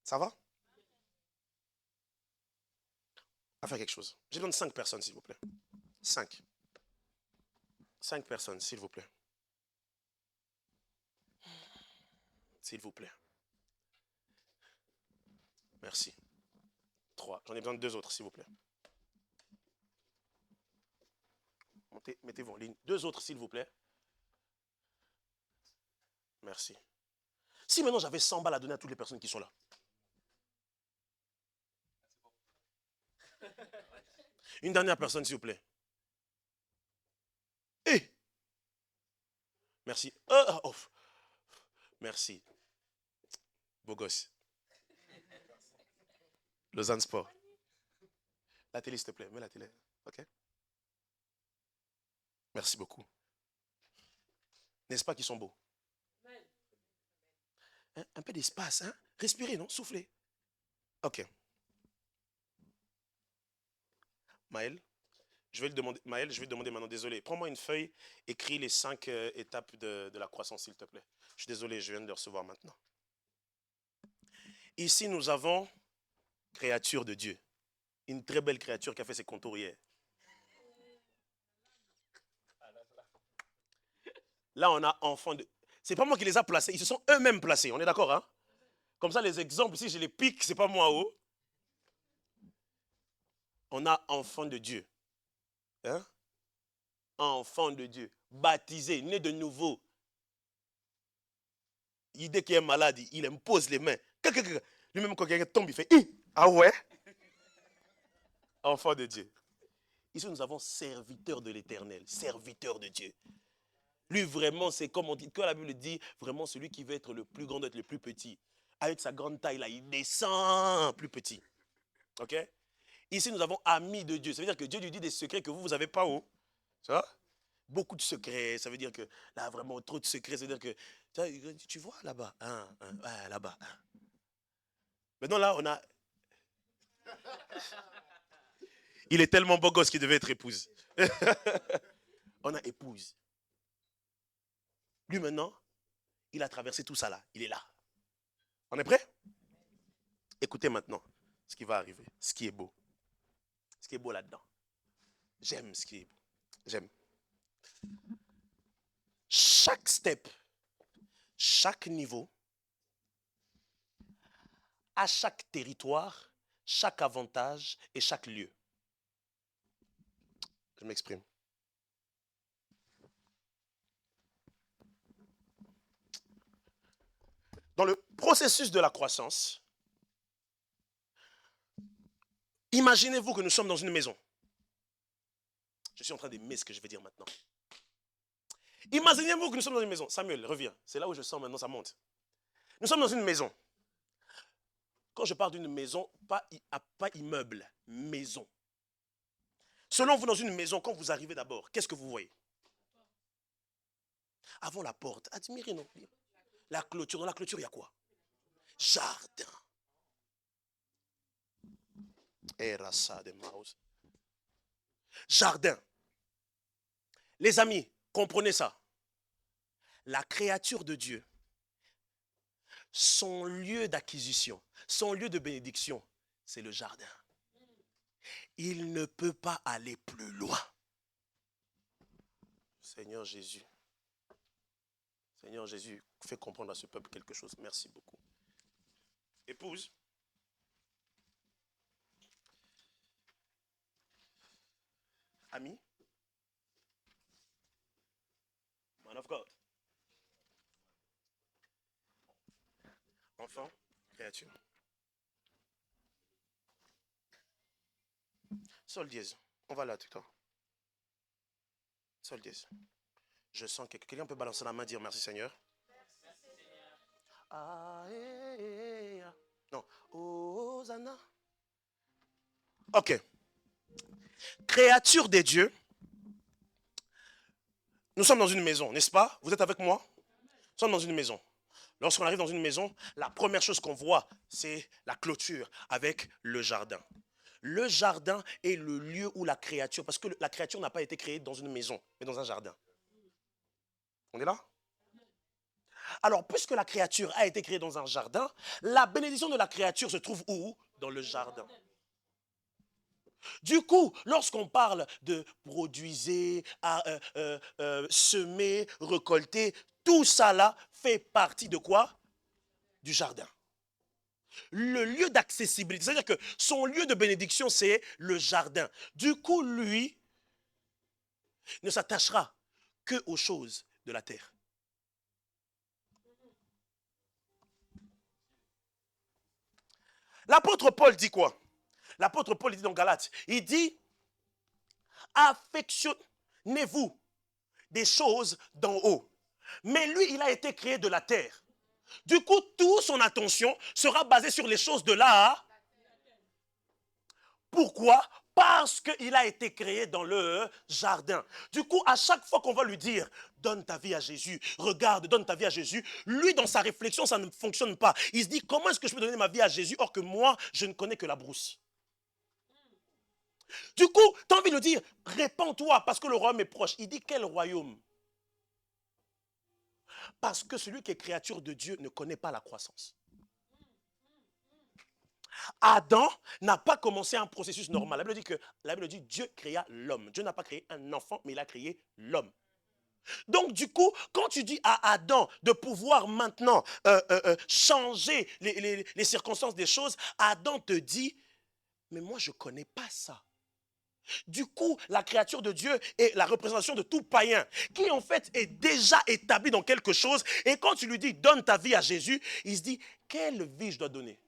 Ça va? À faire quelque chose. Je donne 5 personnes, s'il vous plaît. 5. 5 personnes, s'il vous plaît. S'il vous plaît. Merci. 3. J'en ai besoin de 2 autres, s'il vous plaît. Montez, mettez-vous en ligne. 2 autres, s'il vous plaît. Merci. Si maintenant j'avais 100 balles à donner à toutes les personnes qui sont là. Une dernière personne, s'il vous plaît. Eh! Merci. Oh. Merci. Beau gosse. Lausanne Sport. La télé, s'il te plaît. Mets la télé. Ok? Merci beaucoup. N'est-ce pas qu'ils sont beaux? Hein? Un peu d'espace, hein? Respirez, non? Soufflez. Ok. Maël, je vais te demander maintenant, désolé, prends-moi une feuille, écris les 5 étapes de la croissance, s'il te plaît. Je suis désolé, je viens de le recevoir maintenant. Ici, nous avons créature de Dieu. Une très belle créature qui a fait ses contours hier. Là, on a enfant de... C'est pas moi qui les a placés, ils se sont eux-mêmes placés, on est d'accord, hein? Comme ça, les exemples, si je les pique, c'est pas moi, oh. On a enfant de Dieu. Hein? Enfant de Dieu. Baptisé, né de nouveau. Dès qu'il est malade, il impose les mains. Lui-même, quand quelqu'un tombe, il fait ah ouais? Enfant de Dieu. Ici, nous avons serviteur de l'Éternel, serviteur de Dieu. Lui, vraiment, c'est comme on dit, quand la Bible dit, vraiment, celui qui veut être le plus grand doit être le plus petit. Avec sa grande taille, là, il descend plus petit. Ok? Ici, nous avons ami de Dieu. Ça veut dire que Dieu lui dit des secrets que vous n'avez pas haut. Ça va? Beaucoup de secrets. Ça veut dire que, là, vraiment, trop de secrets. Ça veut dire que, tu vois, là-bas, là-bas. Maintenant, là, on a... Il est tellement beau gosse qu'il devait être épouse. On a épouse. Lui, maintenant, il a traversé tout ça là. Il est là. On est prêt? Écoutez maintenant ce qui va arriver. Ce qui est beau. Ce qui est beau là-dedans. J'aime ce qui est beau. J'aime. Chaque step, chaque niveau, à chaque territoire, chaque avantage et chaque lieu. Je m'exprime. Dans le processus de la croissance, imaginez-vous que nous sommes dans une maison. Je suis en train d'aimer ce que je vais dire maintenant. Imaginez-vous que nous sommes dans une maison. Samuel, reviens. C'est là où je sens maintenant, ça monte. Nous sommes dans une maison. Quand je parle d'une maison, pas immeuble, maison. Selon vous, dans une maison, quand vous arrivez d'abord, qu'est-ce que vous voyez? Avant la porte, admirez non. La clôture, dans la clôture, il y a quoi? Jardin. Jardin. Les amis, comprenez ça. La créature de Dieu, son lieu d'acquisition, son lieu de bénédiction, c'est le jardin. Il ne peut pas aller plus loin. Seigneur Jésus, fais comprendre à ce peuple quelque chose. Merci beaucoup. Épouse, ami, man of God, enfant, créature. Sol dièse. On va là tout le temps. Sol 10. Je sens que quelqu'un peut balancer la main et dire merci Seigneur. Ah, non. Hosanna. Ok. Créature des dieux. Nous sommes dans une maison, n'est-ce pas? Vous êtes avec moi? Nous sommes dans une maison. Lorsqu'on arrive dans une maison, la première chose qu'on voit, c'est la clôture avec le jardin. Le jardin est le lieu où la créature, parce que la créature n'a pas été créée dans une maison, mais dans un jardin. On est là? Alors, puisque la créature a été créée dans un jardin, la bénédiction de la créature se trouve où? Dans le jardin. Du coup, lorsqu'on parle de produisez, semer, récolter, tout ça là fait partie de quoi? Du jardin. Le lieu d'accessibilité, c'est-à-dire que son lieu de bénédiction, c'est le jardin. Du coup, lui ne s'attachera que aux choses de la terre. L'apôtre Paul dit quoi? L'apôtre Paul dit dans Galates, il dit, affectionnez-vous des choses d'en haut. Mais lui, il a été créé de la terre. Du coup, toute son attention sera basée sur les choses de là. Pourquoi? Parce qu'il a été créé dans le jardin. Du coup, à chaque fois qu'on va lui dire, donne ta vie à Jésus, regarde, donne ta vie à Jésus, lui, dans sa réflexion, ça ne fonctionne pas. Il se dit, comment est-ce que je peux donner ma vie à Jésus, or que moi, je ne connais que la brousse? Du coup, tu as envie de dire, répands-toi, parce que le royaume est proche. Il dit, quel royaume? Parce que celui qui est créature de Dieu ne connaît pas la croissance. Adam n'a pas commencé un processus normal. La Bible dit que Dieu créa l'homme. Dieu n'a pas créé un enfant, mais il a créé l'homme. Donc du coup, quand tu dis à Adam de pouvoir maintenant changer les circonstances des choses, Adam te dit, mais moi je ne connais pas ça. Du coup, la créature de Dieu est la représentation de tout païen qui en fait est déjà établi dans quelque chose. Et quand tu lui dis, donne ta vie à Jésus, il se dit, quelle vie je dois donner?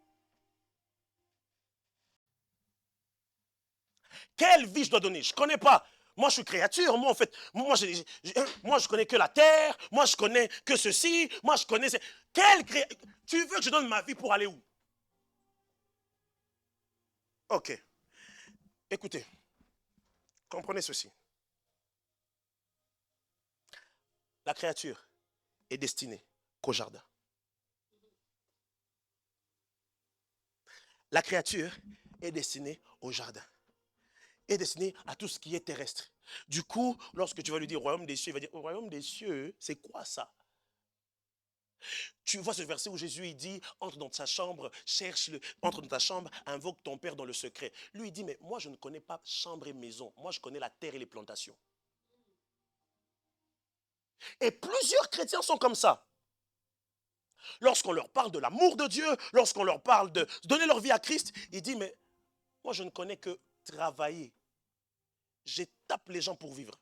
Quelle vie je dois donner? Je ne connais pas. Moi, je suis créature. Moi, en fait, moi, je connais que la terre. Moi, je connais que ceci. Moi, je connais... Tu veux que je donne ma vie pour aller où? Ok. Écoutez, comprenez ceci. La créature est destinée qu'au jardin. La créature est destinée au jardin. Est destinée à tout ce qui est terrestre. Du coup, lorsque tu vas lui dire royaume des cieux, il va dire, royaume des cieux, c'est quoi ça? Tu vois ce verset où Jésus il dit, entre dans ta chambre, entre dans ta chambre, invoque ton Père dans le secret. Lui il dit, mais moi je ne connais pas chambre et maison, moi je connais la terre et les plantations. Et plusieurs chrétiens sont comme ça. Lorsqu'on leur parle de l'amour de Dieu, lorsqu'on leur parle de donner leur vie à Christ, il dit, mais moi je ne connais que travailler. J'étape les gens pour vivre.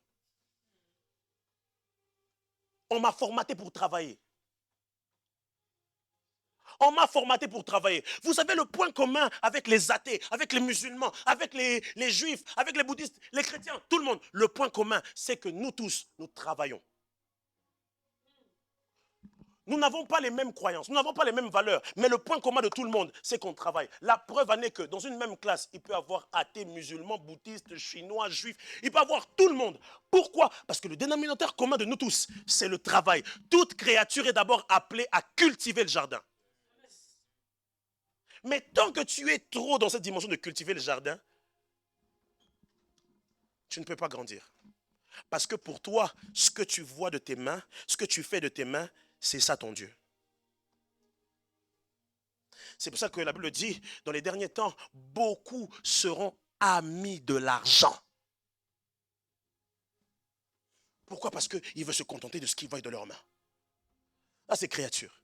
On m'a formaté pour travailler. On m'a formaté pour travailler. Vous savez le point commun avec les athées, avec les musulmans, avec les juifs, avec les bouddhistes, les chrétiens, tout le monde. Le point commun, c'est que nous tous, nous travaillons. Nous n'avons pas les mêmes croyances, nous n'avons pas les mêmes valeurs, mais le point commun de tout le monde, c'est qu'on travaille. La preuve en est que dans une même classe, il peut y avoir athées, musulmans, bouddhistes, chinois, juifs, il peut y avoir tout le monde. Pourquoi? Parce que le dénominateur commun de nous tous, c'est le travail. Toute créature est d'abord appelée à cultiver le jardin. Mais tant que tu es trop dans cette dimension de cultiver le jardin, tu ne peux pas grandir. Parce que pour toi, ce que tu vois de tes mains, ce que tu fais de tes mains, c'est ça ton Dieu. C'est pour ça que la Bible dit, dans les derniers temps, beaucoup seront amis de l'argent. Pourquoi? Parce qu'ils veulent se contenter de ce qu'ils voient de leurs mains. Ah, c'est créature.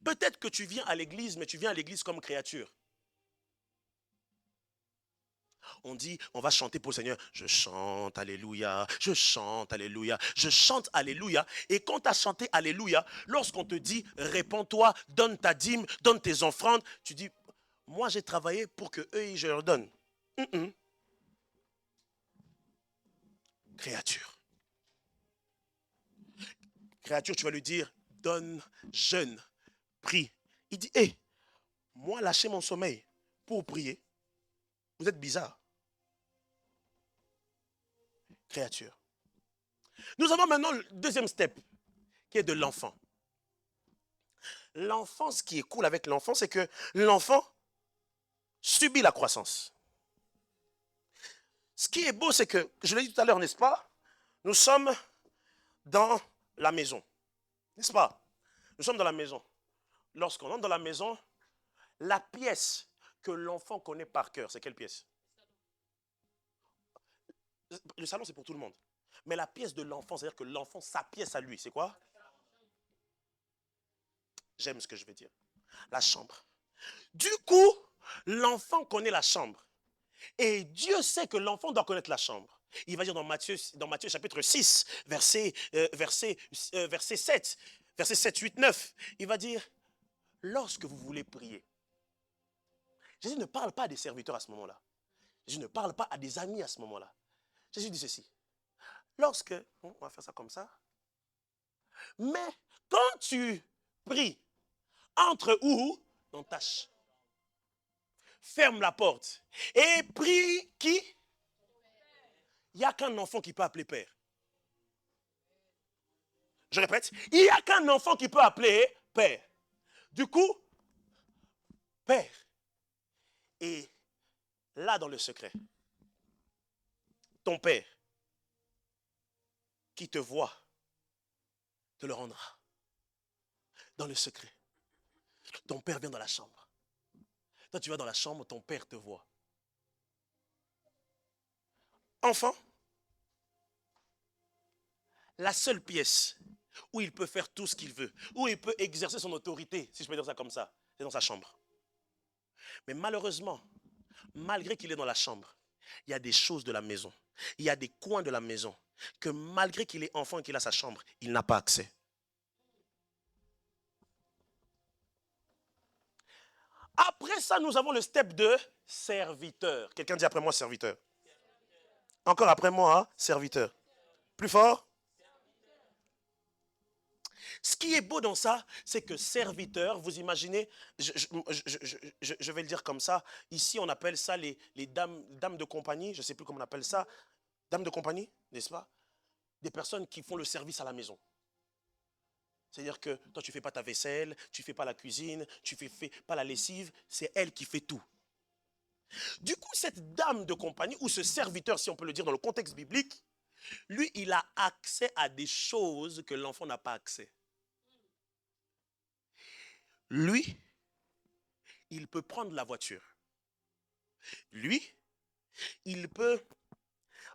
Peut-être que tu viens à l'église, mais tu viens à l'église comme créature. On dit, on va chanter pour le Seigneur. Je chante, alléluia, je chante, alléluia, je chante, alléluia. Et quand tu as chanté alléluia, lorsqu'on te dit, répands-toi, donne ta dîme, donne tes offrandes, tu dis, moi j'ai travaillé pour que eux, je leur donne. Créature. Créature, tu vas lui dire, donne, jeûne, prie. Il dit, hé, moi lâcher mon sommeil pour prier, vous êtes bizarre. Créature. Nous avons maintenant le deuxième step, qui est de l'enfant. L'enfant, ce qui est cool avec l'enfant, c'est que l'enfant subit la croissance. Ce qui est beau, c'est que, je l'ai dit tout à l'heure, n'est-ce pas? Nous sommes dans la maison. N'est-ce pas? Nous sommes dans la maison. Lorsqu'on entre dans la maison, la pièce que l'enfant connaît par cœur, c'est quelle pièce? Le salon, c'est pour tout le monde. Mais la pièce de l'enfant, c'est-à-dire que l'enfant, sa pièce à lui, c'est quoi? J'aime ce que je vais dire. La chambre. Du coup, l'enfant connaît la chambre. Et Dieu sait que l'enfant doit connaître la chambre. Il va dire dans Matthieu chapitre 6, verset 7, verset 7, 8, 9, il va dire, lorsque vous voulez prier, Jésus ne parle pas à des serviteurs à ce moment-là. Jésus ne parle pas à des amis à ce moment-là. Jésus dit ceci, lorsque, on va faire ça comme ça, mais quand tu pries, entre où? Dans ta chambre. Ferme la porte et prie qui? Il n'y a qu'un enfant qui peut appeler père. Je répète, il n'y a qu'un enfant qui peut appeler père. Du coup, père. Et là dans le secret, ton père qui te voit te le rendra. Dans le secret. Ton père vient dans la chambre. Toi tu vas dans la chambre, ton père te voit. Enfant, la seule pièce où il peut faire tout ce qu'il veut, où il peut exercer son autorité, si je peux dire ça comme ça, c'est dans sa chambre. Mais malheureusement, malgré qu'il est dans la chambre, il y a des choses de la maison, il y a des coins de la maison, que malgré qu'il est enfant et qu'il a sa chambre, il n'a pas accès. Après ça, nous avons le step de serviteur. Quelqu'un dit après moi serviteur. Encore après moi, hein, serviteur. Plus fort. Ce qui est beau dans ça, c'est que serviteur, vous imaginez, je vais le dire comme ça, ici on appelle ça les dames de compagnie, je ne sais plus comment on appelle ça, dames de compagnie, n'est-ce pas? Des personnes qui font le service à la maison. C'est-à-dire que toi tu ne fais pas ta vaisselle, tu ne fais pas la cuisine, tu ne fais pas la lessive, c'est elle qui fait tout. Du coup, cette dame de compagnie, ou ce serviteur, si on peut le dire dans le contexte biblique, lui, il a accès à des choses que l'enfant n'a pas accès. Lui, il peut prendre la voiture. Lui, il peut...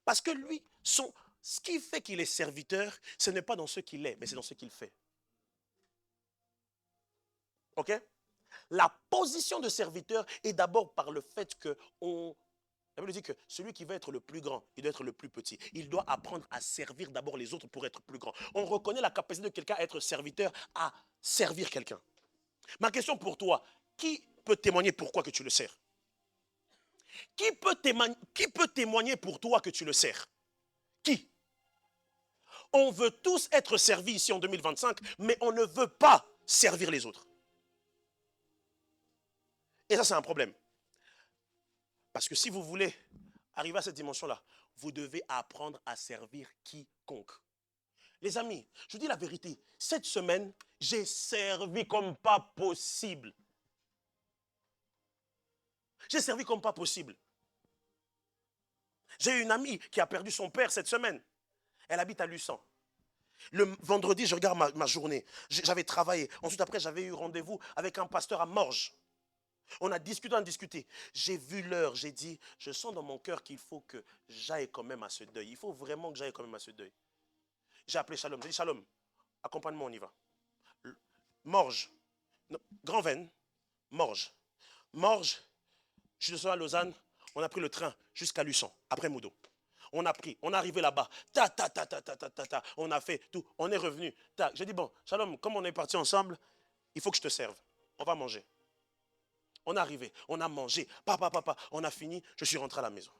Parce que lui, ce qui fait qu'il est serviteur, ce n'est pas dans ce qu'il est, mais c'est dans ce qu'il fait. Ok? La position de serviteur est d'abord par le fait que la Bible dit que celui qui veut être le plus grand, il doit être le plus petit. Il doit apprendre à servir d'abord les autres pour être plus grand. On reconnaît la capacité de quelqu'un à être serviteur, à servir quelqu'un. Ma question pour toi, qui peut témoigner pourquoi que tu le sers? Qui peut témoigner pour toi que tu le sers? Qui? On veut tous être servis ici en 2025, mais on ne veut pas servir les autres. Et ça, c'est un problème. Parce que si vous voulez arriver à cette dimension-là, vous devez apprendre à servir quiconque. Les amis, je vous dis la vérité, cette semaine, j'ai servi comme pas possible. J'ai servi comme pas possible. J'ai une amie qui a perdu son père cette semaine. Elle habite à Luçon. Le vendredi, je regarde ma journée. J'avais travaillé. Ensuite, après, j'avais eu rendez-vous avec un pasteur à Morges. On a discuté. J'ai vu l'heure. J'ai dit, je sens dans mon cœur qu'il faut que j'aille quand même à ce deuil. Il faut vraiment que j'aille quand même à ce deuil. J'ai appelé Shalom. J'ai dit, Shalom, accompagne-moi, on y va. Morges. Grand Vennes. Morges. Morges. Je suis descendu à Lausanne. On a pris le train jusqu'à Luçon, après Moudon. On est arrivé là-bas. On a fait tout. On est revenu. J'ai dit, bon, Shalom, comme on est parti ensemble, il faut que je te serve. On va manger. On est arrivé, on a mangé. On a fini, je suis rentré à la maison.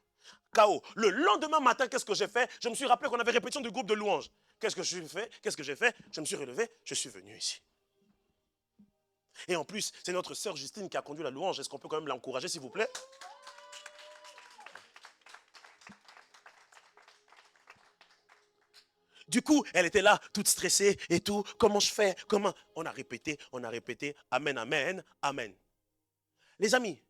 KO. Le lendemain matin, qu'est-ce que j'ai fait? Je me suis rappelé qu'on avait répétition du groupe de louanges. Qu'est-ce que j'ai fait? Je me suis relevé, je suis venu ici. Et en plus, c'est notre sœur Justine qui a conduit la louange. Est-ce qu'on peut quand même l'encourager, s'il vous plaît? Du coup, elle était là, toute stressée et tout. Comment je fais? Comment? On a répété. Amen, amen, amen. Les amis,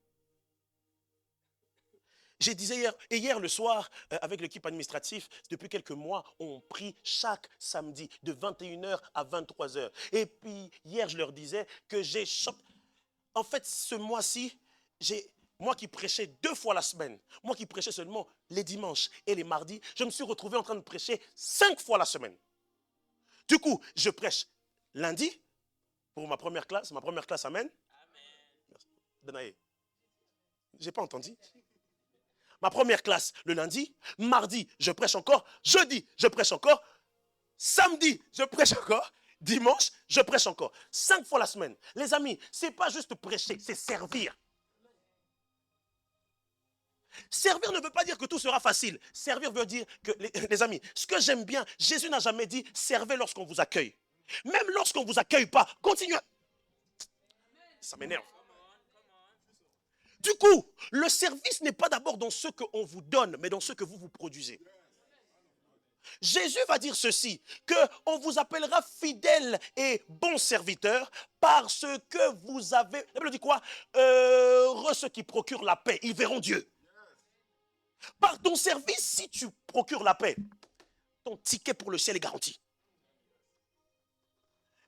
je disais hier le soir, avec l'équipe administrative, depuis quelques mois, on prie chaque samedi de 21h à 23h. Et puis, hier, je leur disais que en fait, ce mois-ci, moi qui prêchais 2 fois la semaine, moi qui prêchais seulement les dimanches et les mardis, je me suis retrouvé en train de prêcher 5 fois la semaine. Du coup, je prêche lundi pour ma première classe, amen. Benaye, j'ai pas entendu. Ma première classe le lundi, mardi, je prêche encore, jeudi, je prêche encore, samedi, je prêche encore, dimanche, je prêche encore. 5 fois la semaine. Les amis, c'est pas juste prêcher, c'est servir. Servir ne veut pas dire que tout sera facile. Servir veut dire que, les amis, ce que j'aime bien, Jésus n'a jamais dit servez lorsqu'on vous accueille. Même lorsqu'on ne vous accueille pas, continuez. Ça m'énerve. Du coup, le service n'est pas d'abord dans ce qu'on vous donne, mais dans ce que vous produisez. Jésus va dire ceci, qu'on vous appellera fidèle et bon serviteur parce que vous avez, la Bible dit quoi? Heureux ceux qui procurent la paix, ils verront Dieu. Par ton service, si tu procures la paix, ton ticket pour le ciel est garanti.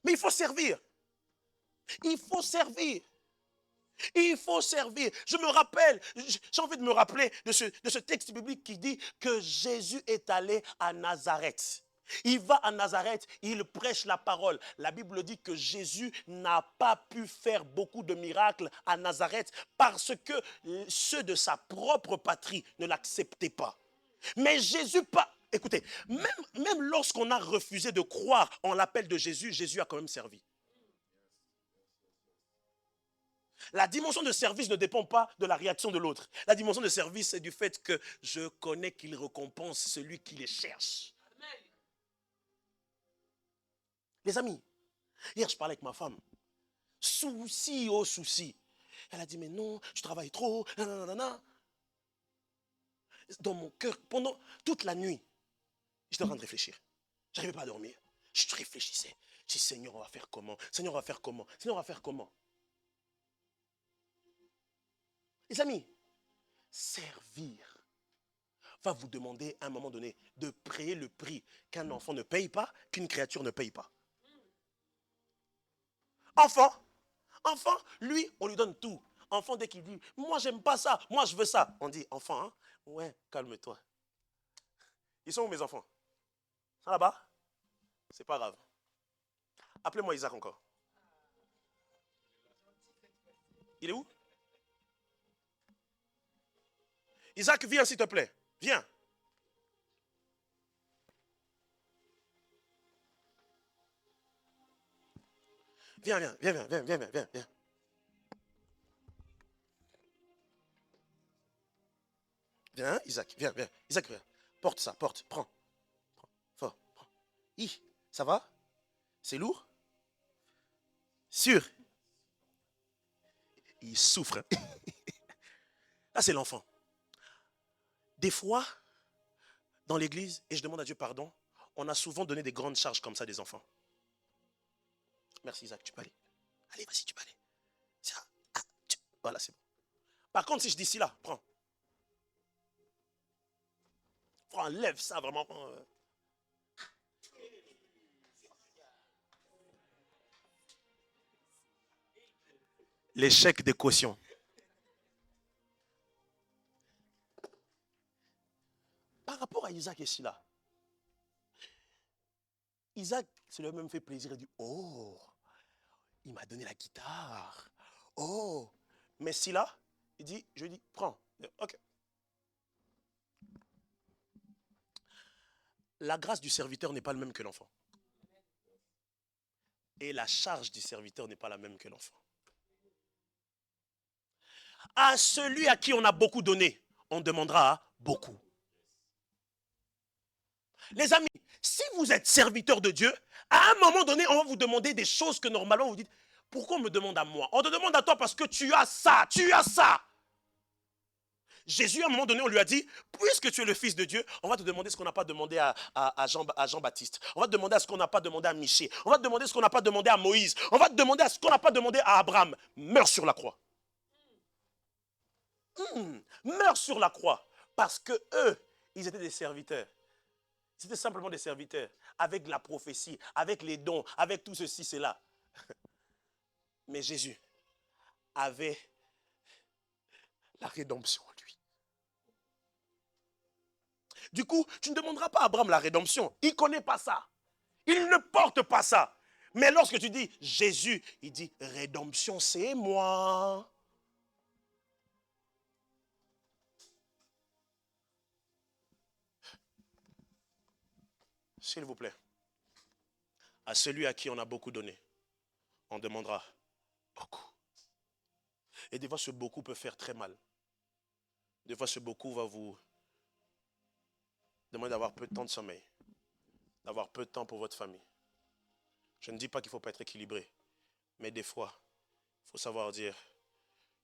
Mais il faut servir. Il faut servir. Il faut servir. Je me rappelle, j'ai envie de me rappeler de ce texte biblique qui dit que Jésus est allé à Nazareth. Il va à Nazareth, il prêche la parole. La Bible dit que Jésus n'a pas pu faire beaucoup de miracles à Nazareth parce que ceux de sa propre patrie ne l'acceptaient pas. Mais Jésus, écoutez, même lorsqu'on a refusé de croire en l'appel de Jésus, Jésus a quand même servi. La dimension de service ne dépend pas de la réaction de l'autre. La dimension de service, c'est du fait que je connais qu'il récompense celui qui les cherche. Les amis, hier je parlais avec ma femme. Souci au souci. Elle a dit, mais non, tu travailles trop. Nanana. Dans mon cœur, pendant toute la nuit, j'étais en train de réfléchir. Je n'arrivais pas à dormir. Je réfléchissais. Je dis, Seigneur, on va faire comment? Seigneur, on va faire comment? Seigneur, on va faire comment? Les amis, servir va vous demander à un moment donné de payer le prix qu'un enfant ne paye pas, qu'une créature ne paye pas. Enfant, lui, on lui donne tout. Enfant, dès qu'il dit, moi j'aime pas ça, moi je veux ça. On dit, enfant, hein? Ouais, calme-toi. Ils sont où mes enfants? Là-bas? C'est pas grave. Appelez-moi Isaac encore. Il est où? Isaac, viens s'il te plaît. Viens. Viens. Viens, Isaac, viens. Isaac, viens. Porte ça, prends. Fort, prends. Ça va? C'est lourd? Sûr? Il souffre. Là, c'est l'enfant. Des fois, dans l'église, et je demande à Dieu pardon, on a souvent donné des grandes charges comme ça des enfants. Merci Isaac, tu peux aller. Allez, vas-y, tu peux aller. Voilà, c'est bon. Par contre, si je dis si là, prends. Enlève ça vraiment. L'échec des cautions. Par rapport à Isaac et Sila, Isaac, ça lui a même fait plaisir. Il dit, oh, il m'a donné la guitare. Oh, mais Sila, je lui dis, prends. Ok. La grâce du serviteur n'est pas le même que l'enfant. Et la charge du serviteur n'est pas la même que l'enfant. À celui à qui on a beaucoup donné, on demandera beaucoup. Les amis, si vous êtes serviteur de Dieu, à un moment donné, on va vous demander des choses que normalement vous dites, pourquoi on me demande à moi? On te demande à toi parce que tu as ça, tu as ça. Jésus, à un moment donné, on lui a dit, puisque tu es le Fils de Dieu, on va te demander ce qu'on n'a pas demandé à Jean-Baptiste. On va te demander à ce qu'on n'a pas demandé à Michée. On va te demander ce qu'on n'a pas demandé à Moïse. On va te demander à ce qu'on n'a pas demandé à Abraham. Meurs sur la croix. Meurs sur la croix. Parce que eux, ils étaient des serviteurs. C'était simplement des serviteurs. Avec la prophétie, avec les dons, avec tout ceci, cela. Mais Jésus avait la rédemption en lui. Du coup, tu ne demanderas pas à Abraham la rédemption. Il ne connaît pas ça. Il ne porte pas ça. Mais lorsque tu dis Jésus, il dit rédemption, c'est moi. S'il vous plaît, à celui à qui on a beaucoup donné, on demandera beaucoup. Et des fois, ce beaucoup peut faire très mal. Des fois, ce beaucoup va vous demander d'avoir peu de temps de sommeil, d'avoir peu de temps pour votre famille. Je ne dis pas qu'il ne faut pas être équilibré, mais des fois, il faut savoir dire,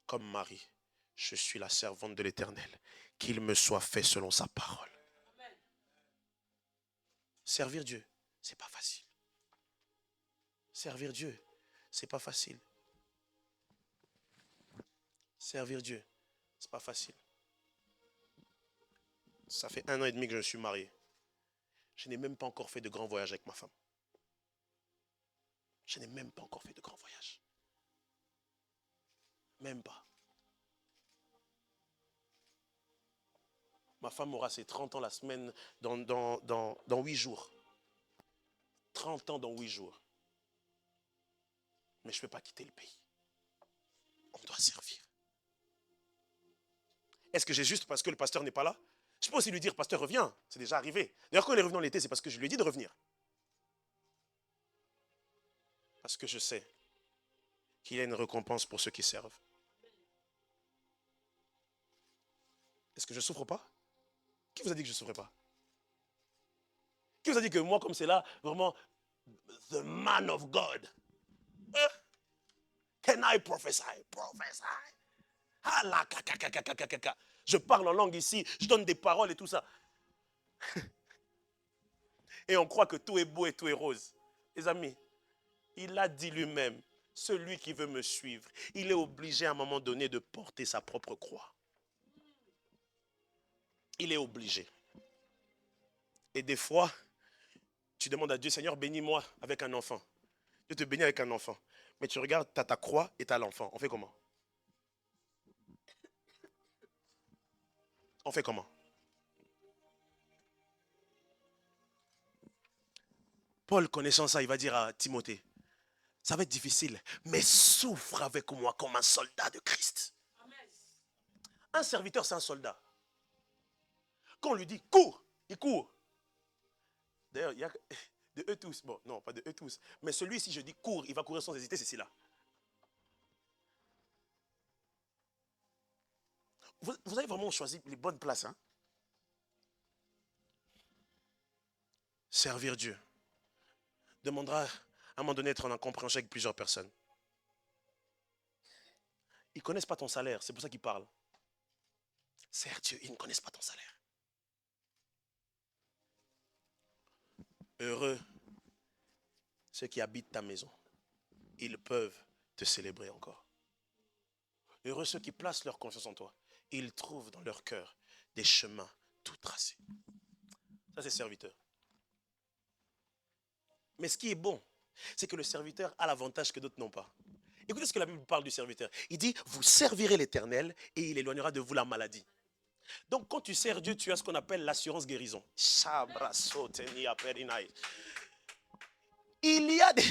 comme Marie, je suis la servante de l'Éternel, qu'il me soit fait selon sa parole. Amen. Servir Dieu, c'est pas facile. Servir Dieu, c'est pas facile. Servir Dieu, c'est pas facile. Ça fait 1 an et demi que je suis marié. Je n'ai même pas encore fait de grands voyages avec ma femme. Je n'ai même pas encore fait de grands voyages. Même pas. Ma femme aura ses 30 ans la semaine dans 8 jours. 30 ans dans 8 jours. Mais je ne peux pas quitter le pays. On doit servir. Est-ce que j'ai juste parce que le pasteur n'est pas là? Je peux aussi lui dire, pasteur, reviens. C'est déjà arrivé. D'ailleurs, quand il est revenu en été, c'est parce que je lui ai dit de revenir. Parce que je sais qu'il y a une récompense pour ceux qui servent. Est-ce que je ne souffre pas? Qui vous a dit que je ne souffrais pas? Qui vous a dit que moi, comme c'est là, vraiment, the man of God? Can I prophesy? Prophesy. Je parle en langue ici, je donne des paroles et tout ça. Et on croit que tout est beau et tout est rose. Les amis, il a dit lui-même, celui qui veut me suivre, il est obligé à un moment donné de porter sa propre croix. Il est obligé. Et des fois, tu demandes à Dieu, Seigneur, bénis-moi avec un enfant. Dieu te bénit avec un enfant. Mais tu regardes, tu as ta croix et tu as l'enfant. On fait comment? On fait comment? Paul, connaissant ça, il va dire à Timothée, ça va être difficile, mais souffre avec moi comme un soldat de Christ. Amen. Un serviteur, c'est un soldat. Quand on lui dit cours, il court. D'ailleurs, il y a de eux tous, bon, non, pas de eux tous, mais celui, si je dis cours, il va courir sans hésiter, c'est celui-là. Vous avez vraiment choisi les bonnes places, hein? Servir Dieu demandera à un moment donné d'être en incompréhension avec plusieurs personnes. Ils ne connaissent pas ton salaire, c'est pour ça qu'ils parlent. Sers Dieu, ils ne connaissent pas ton salaire. Heureux ceux qui habitent ta maison, ils peuvent te célébrer encore. Heureux ceux qui placent leur confiance en toi, ils trouvent dans leur cœur des chemins tout tracés. Ça, c'est serviteur. Mais ce qui est bon, c'est que le serviteur a l'avantage que d'autres n'ont pas. Écoutez ce que la Bible parle du serviteur. Il dit, vous servirez l'Éternel et il éloignera de vous la maladie. Donc quand tu sers Dieu, tu as ce qu'on appelle l'assurance guérison. Il y a des...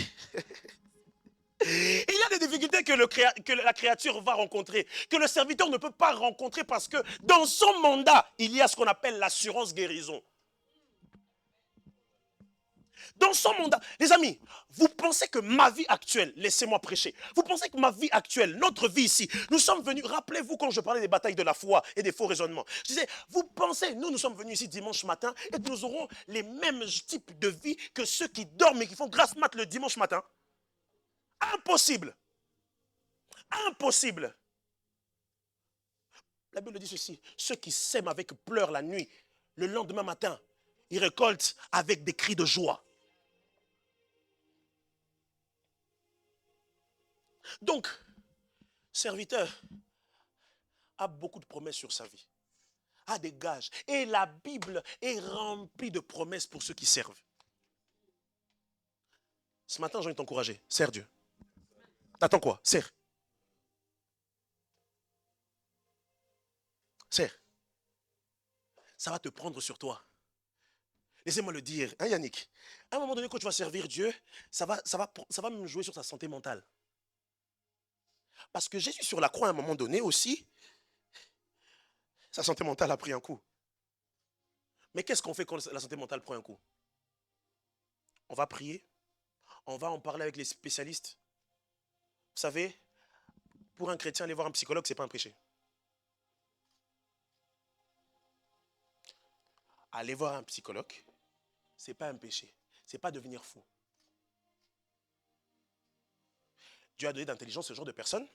Il y a des difficultés que la créature va rencontrer, que le serviteur ne peut pas rencontrer parce que dans son mandat, il y a ce qu'on appelle l'assurance guérison. Dans son mandat, les amis, vous pensez que ma vie actuelle, laissez-moi prêcher, vous pensez que ma vie actuelle, notre vie ici, nous sommes venus, rappelez-vous quand je parlais des batailles de la foi et des faux raisonnements, je disais, vous pensez, nous sommes venus ici dimanche matin et que nous aurons les mêmes types de vie que ceux qui dorment et qui font grasse mat le dimanche matin? Impossible. Impossible. La Bible dit ceci, ceux qui sèment avec pleurs la nuit, le lendemain matin, ils récoltent avec des cris de joie. Donc, serviteur a beaucoup de promesses sur sa vie, a des gages. Et la Bible est remplie de promesses pour ceux qui servent. Ce matin, j'ai envie de t'encourager. Sers Dieu. T'attends quoi? Sers. Sers. Ça va te prendre sur toi. Laissez-moi le dire, hein Yannick? À un moment donné, quand tu vas servir Dieu, ça va même jouer sur ta santé mentale. Parce que Jésus sur la croix, à un moment donné aussi, sa santé mentale a pris un coup. Mais qu'est-ce qu'on fait quand la santé mentale prend un coup? On va prier, on va en parler avec les spécialistes. Vous savez, pour un chrétien, aller voir un psychologue, ce n'est pas un péché. Aller voir un psychologue, ce n'est pas un péché. Ce n'est pas devenir fou. Dieu a donné d'intelligence ce genre de personnes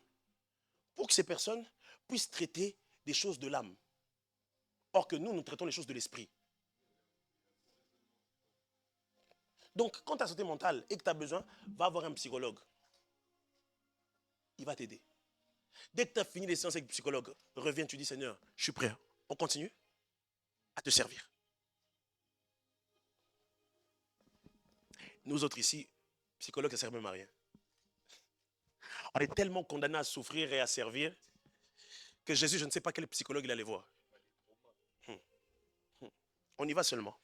pour que ces personnes puissent traiter des choses de l'âme. Or que nous traitons les choses de l'esprit. Donc, quand tu as santé mentale et que tu as besoin, va voir un psychologue. Il va t'aider. Dès que tu as fini les séances avec le psychologue, reviens, tu dis, Seigneur, je suis prêt. On continue à te servir. Nous autres ici, psychologue, ça ne sert même à rien. On est tellement condamnés à souffrir et à servir que Jésus, je ne sais pas quel psychologue il allait voir. On y va seulement.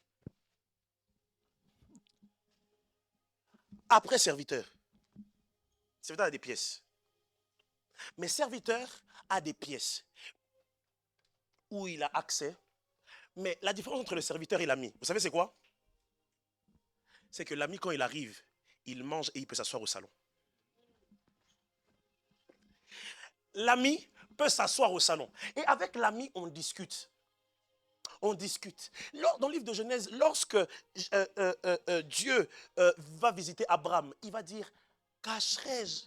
Après serviteur. Serviteur a des pièces. Mais serviteur a des pièces où il a accès. Mais la différence entre le serviteur et l'ami, vous savez c'est quoi? C'est que l'ami, quand il arrive, il mange et il peut s'asseoir au salon. L'ami peut s'asseoir au salon. Et avec l'ami, on discute. On discute. Dans le livre de Genèse, lorsque Dieu va visiter Abraham, il va dire, cacherai-je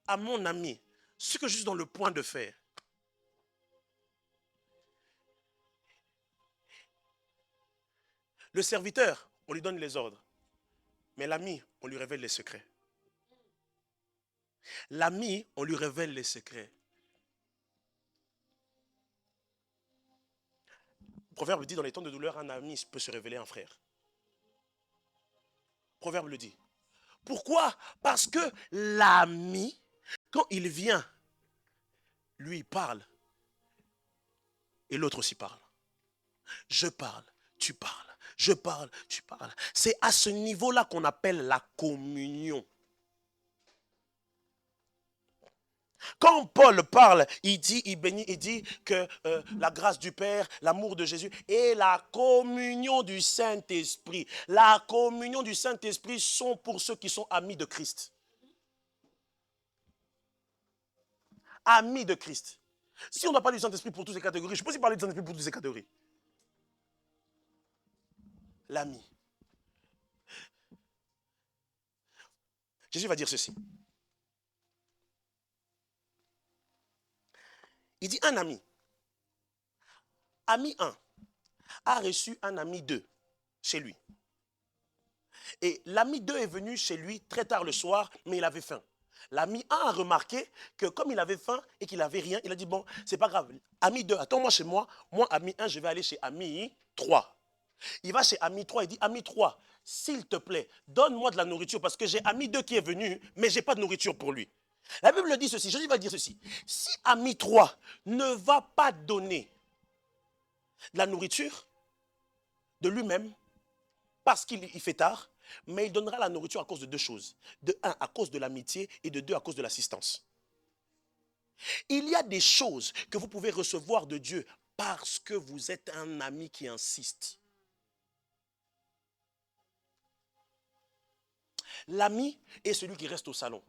à mon ami ce que je suis dans le point de faire? Le serviteur, on lui donne les ordres. Mais l'ami, on lui révèle les secrets. L'ami, on lui révèle les secrets. Le proverbe dit, dans les temps de douleur, un ami peut se révéler un frère. Le proverbe le dit. Pourquoi? Parce que l'ami, quand il vient, lui il parle. Et l'autre aussi parle. Je parle, tu parles. Je parle, tu parles. C'est à ce niveau-là qu'on appelle la communion. Quand Paul parle, il dit, il bénit, il dit que la grâce du Père, l'amour de Jésus et la communion du Saint-Esprit. La communion du Saint-Esprit sont pour ceux qui sont amis de Christ. Amis de Christ. Si on n'a pas du Saint-Esprit pour toutes ces catégories, je peux aussi parler du Saint-Esprit pour toutes ces catégories. L'ami. Jésus va dire ceci. Il dit un ami. Ami 1 a reçu un ami 2 chez lui. Et l'ami 2 est venu chez lui très tard le soir, mais il avait faim. L'ami 1 a remarqué que comme il avait faim et qu'il n'avait rien, il a dit, bon, c'est pas grave. Ami 2, attends-moi chez moi. Moi, ami 1, je vais aller chez ami 3. Il va chez ami 3, il dit, ami 3, s'il te plaît, donne-moi de la nourriture parce que j'ai ami 2 qui est venu, mais je n'ai pas de nourriture pour lui. La Bible dit ceci, Jésus va dire ceci. Si ami 3 ne va pas donner de la nourriture de lui-même, parce qu'il fait tard, mais il donnera la nourriture à cause de deux choses. De un, à cause de l'amitié, et de deux, à cause de l'assistance. Il y a des choses que vous pouvez recevoir de Dieu parce que vous êtes un ami qui insiste. L'ami est celui qui reste au salon.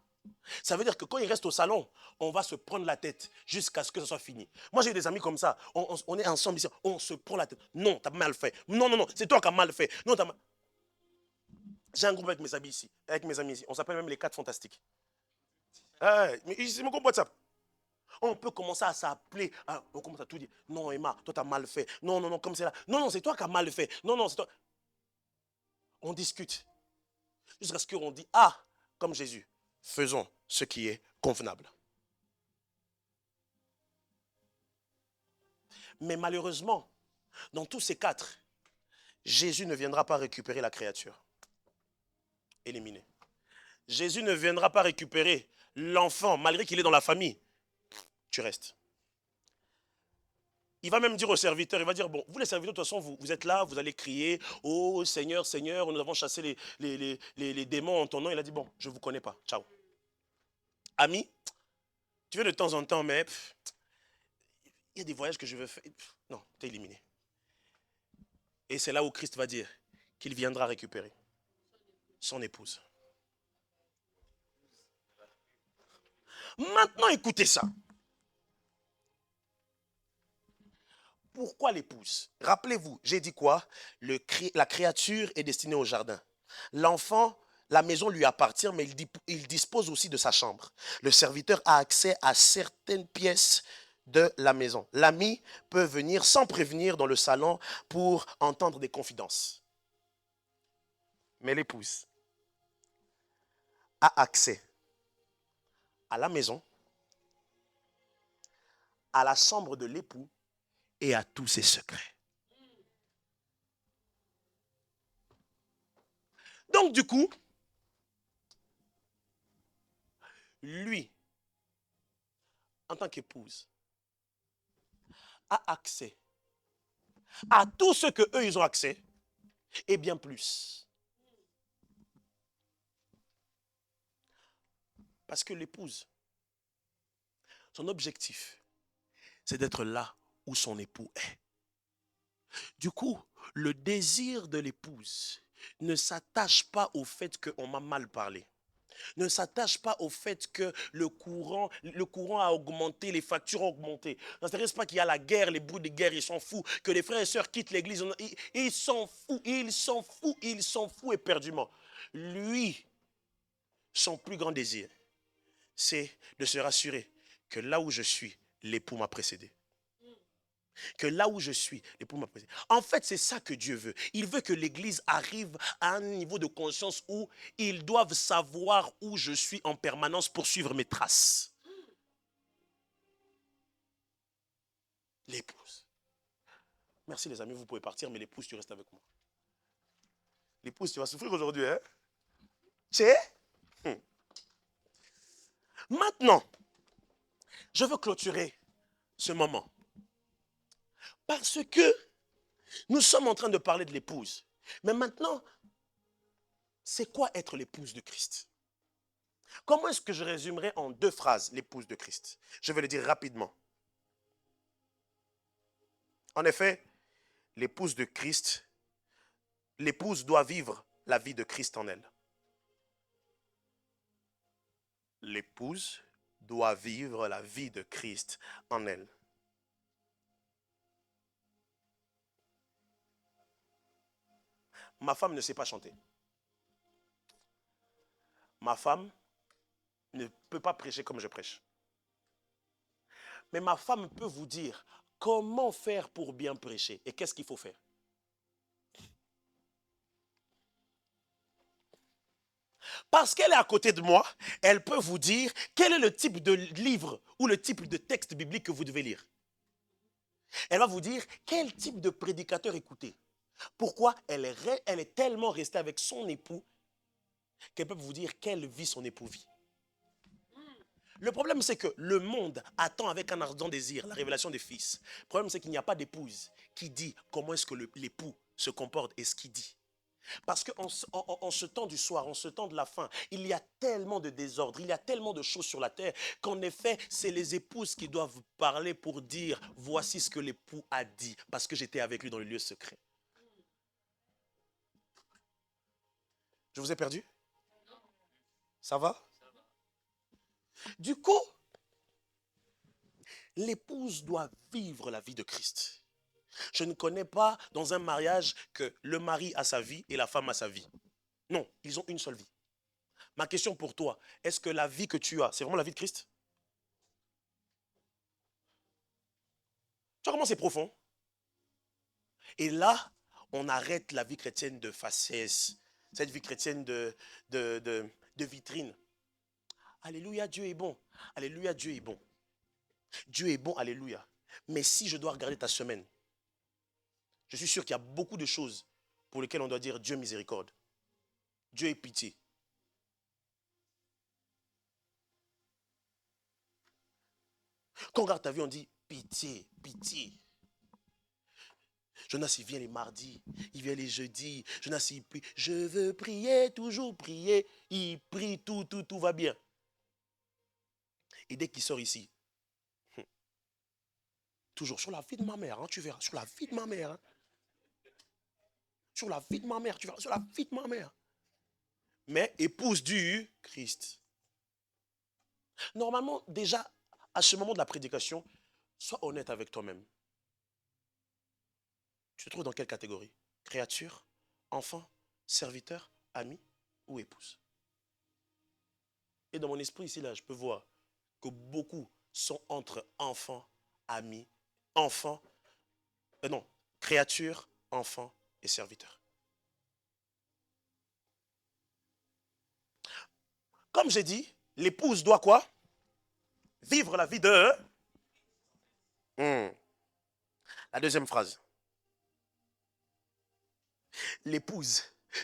Ça veut dire que quand il reste au salon, on va se prendre la tête jusqu'à ce que ce soit fini. Moi, j'ai eu des amis comme ça. On est ensemble ici, on se prend la tête. Non, t'as mal fait. Non, non, non, c'est toi qui as mal fait. Non, t'as mal... J'ai un groupe avec mes amis ici. On s'appelle même les 4 fantastiques. Mais c'est mon groupe WhatsApp. On peut commencer à s'appeler. On commence à tout dire. Non, Emma, toi, t'as mal fait. Non, non, non, comme c'est là. Non, non, c'est toi qui as mal fait. Non, non, c'est toi. On discute. Jusqu'à ce qu'on dit, comme Jésus, faisons ce qui est convenable. Mais malheureusement, dans tous ces 4, Jésus ne viendra pas récupérer la créature. Éliminé. Jésus ne viendra pas récupérer l'enfant, malgré qu'il est dans la famille. Tu restes. Il va même dire aux serviteurs, il va dire, bon, vous les serviteurs, de toute façon, vous êtes là, vous allez crier, oh Seigneur, Seigneur, nous avons chassé les démons en ton nom. Il a dit, bon, je ne vous connais pas, ciao. Ami, tu viens de temps en temps, mais il y a des voyages que je veux faire. Non, tu es éliminé. Et c'est là où Christ va dire qu'il viendra récupérer son épouse. Maintenant, écoutez ça. Pourquoi l'épouse? Rappelez-vous, j'ai dit quoi? La créature est destinée au jardin. L'enfant, la maison lui appartient, mais il dispose aussi de sa chambre. Le serviteur a accès à certaines pièces de la maison. L'ami peut venir sans prévenir dans le salon pour entendre des confidences. Mais l'épouse a accès à la maison, à la chambre de l'époux et à tous ses secrets. Donc du coup, lui, en tant qu'épouse, a accès à tout ce que eux ils ont accès et bien plus. Parce que l'épouse, son objectif, c'est d'être là où son époux est. Du coup, le désir de l'épouse ne s'attache pas au fait qu'on m'a mal parlé. Ne s'attache pas au fait que le courant a augmenté, les factures ont augmenté. Ne s'intéresse pas qu'il y a la guerre, les bruits de guerre, ils s'en foutent. Que les frères et sœurs quittent l'église, ils s'en foutent éperdument. Lui, son plus grand désir, c'est de se rassurer que là où je suis, l'époux m'a précédé. Que là où je suis, l'époux m'a précédé. En fait, c'est ça que Dieu veut. Il veut que l'église arrive à un niveau de conscience où ils doivent savoir où je suis en permanence pour suivre mes traces. L'épouse. Merci les amis, vous pouvez partir, mais l'épouse, tu restes avec moi. L'épouse, tu vas souffrir aujourd'hui, hein? Tu sais? Maintenant, je veux clôturer ce moment. Parce que nous sommes en train de parler de l'épouse. Mais maintenant, c'est quoi être l'épouse de Christ? Comment est-ce que je résumerai en 2 phrases l'épouse de Christ? Je vais le dire rapidement. En effet, l'épouse de Christ, l'épouse doit vivre la vie de Christ en elle. L'épouse doit vivre la vie de Christ en elle. Ma femme ne sait pas chanter. Ma femme ne peut pas prêcher comme je prêche. Mais ma femme peut vous dire comment faire pour bien prêcher et qu'est-ce qu'il faut faire. Parce qu'elle est à côté de moi, elle peut vous dire quel est le type de livre ou le type de texte biblique que vous devez lire. Elle va vous dire quel type de prédicateur écouter. Pourquoi elle est tellement restée avec son époux qu'elle peut vous dire quelle vie son époux vit. Le problème, c'est que le monde attend avec un ardent désir la révélation des fils. Le problème, c'est qu'il n'y a pas d'épouse qui dit comment est-ce que l'époux se comporte et ce qu'il dit. Parce qu'en ce temps du soir, en ce temps de la fin, il y a tellement de désordre, il y a tellement de choses sur la terre qu'en effet, c'est les épouses qui doivent parler pour dire voici ce que l'époux a dit parce que j'étais avec lui dans le lieu secret. Je vous ai perdu? Ça va? Du coup, l'épouse doit vivre la vie de Christ. Je ne connais pas dans un mariage que le mari a sa vie et la femme a sa vie. Non, ils ont une seule vie. Ma question pour toi, est-ce que la vie que tu as, c'est vraiment la vie de Christ? Tu vois comment c'est profond? Et là, on arrête la vie chrétienne de faciès, cette vie chrétienne de vitrine. Alléluia, Dieu est bon. Alléluia, Dieu est bon. Dieu est bon, alléluia. Mais si je dois regarder ta semaine, je suis sûr qu'il y a beaucoup de choses pour lesquelles on doit dire Dieu miséricorde. Dieu ait pitié. Quand on regarde ta vie, on dit pitié, pitié. Jonas, il vient les mardis, il vient les jeudis. Jonas, il prie. Je veux prier, toujours prier. Il prie, tout va bien. Et dès qu'il sort ici, toujours sur la vie de ma mère, hein, tu verras, sur la vie de ma mère. Hein. Sur la vie de ma mère, tu verras, sur la vie de ma mère. Mais épouse du Christ. Normalement, déjà, à ce moment de la prédication, sois honnête avec toi-même. Tu te trouves dans quelle catégorie? Créature, enfant, serviteur, ami ou épouse? Et dans mon esprit ici, là, je peux voir que beaucoup sont entre enfants, amis, enfants, non, créature, enfant et serviteur. Comme j'ai dit, l'épouse doit quoi? Vivre la vie de... La deuxième phrase. L'épouse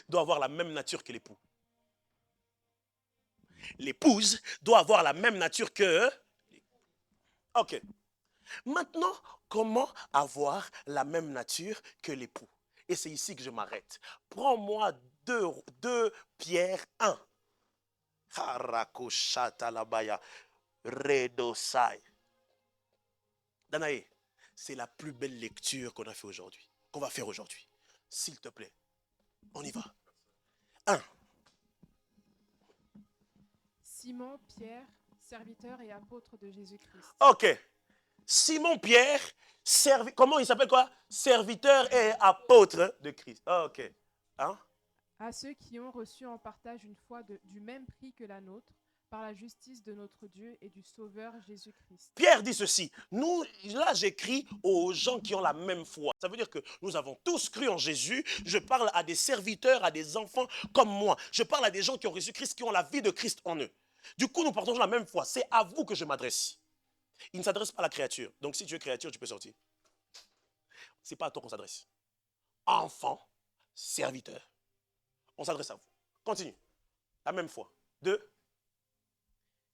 doit avoir la même nature que l'époux. L'épouse doit avoir la même nature que... Ok. Maintenant, comment avoir la même nature que l'époux? Et c'est ici que je m'arrête. Prends-moi 2 Pierre 1. Harakoshata redosai. Danae, c'est la plus belle lecture qu'on a fait aujourd'hui, qu'on va faire aujourd'hui. S'il te plaît, on y va. 1. Simon, Pierre, serviteur et apôtre de Jésus-Christ. Ok. Simon Pierre, comment il s'appelle quoi? Serviteur et apôtre de Christ. Ok. Hein? À ceux qui ont reçu en partage une foi du même prix que la nôtre, par la justice de notre Dieu et du Sauveur Jésus-Christ. Pierre dit ceci, là j'écris aux gens qui ont la même foi. Ça veut dire que nous avons tous cru en Jésus. Je parle à des serviteurs, à des enfants comme moi. Je parle à des gens qui ont reçu Christ, qui ont la vie de Christ en eux. Du coup, nous partageons la même foi. C'est à vous que je m'adresse. Il ne s'adresse pas à la créature. Donc si tu es créature, tu peux sortir. Ce n'est pas à toi qu'on s'adresse. Enfant, serviteur. On s'adresse à vous. Continue. La même foi. 2.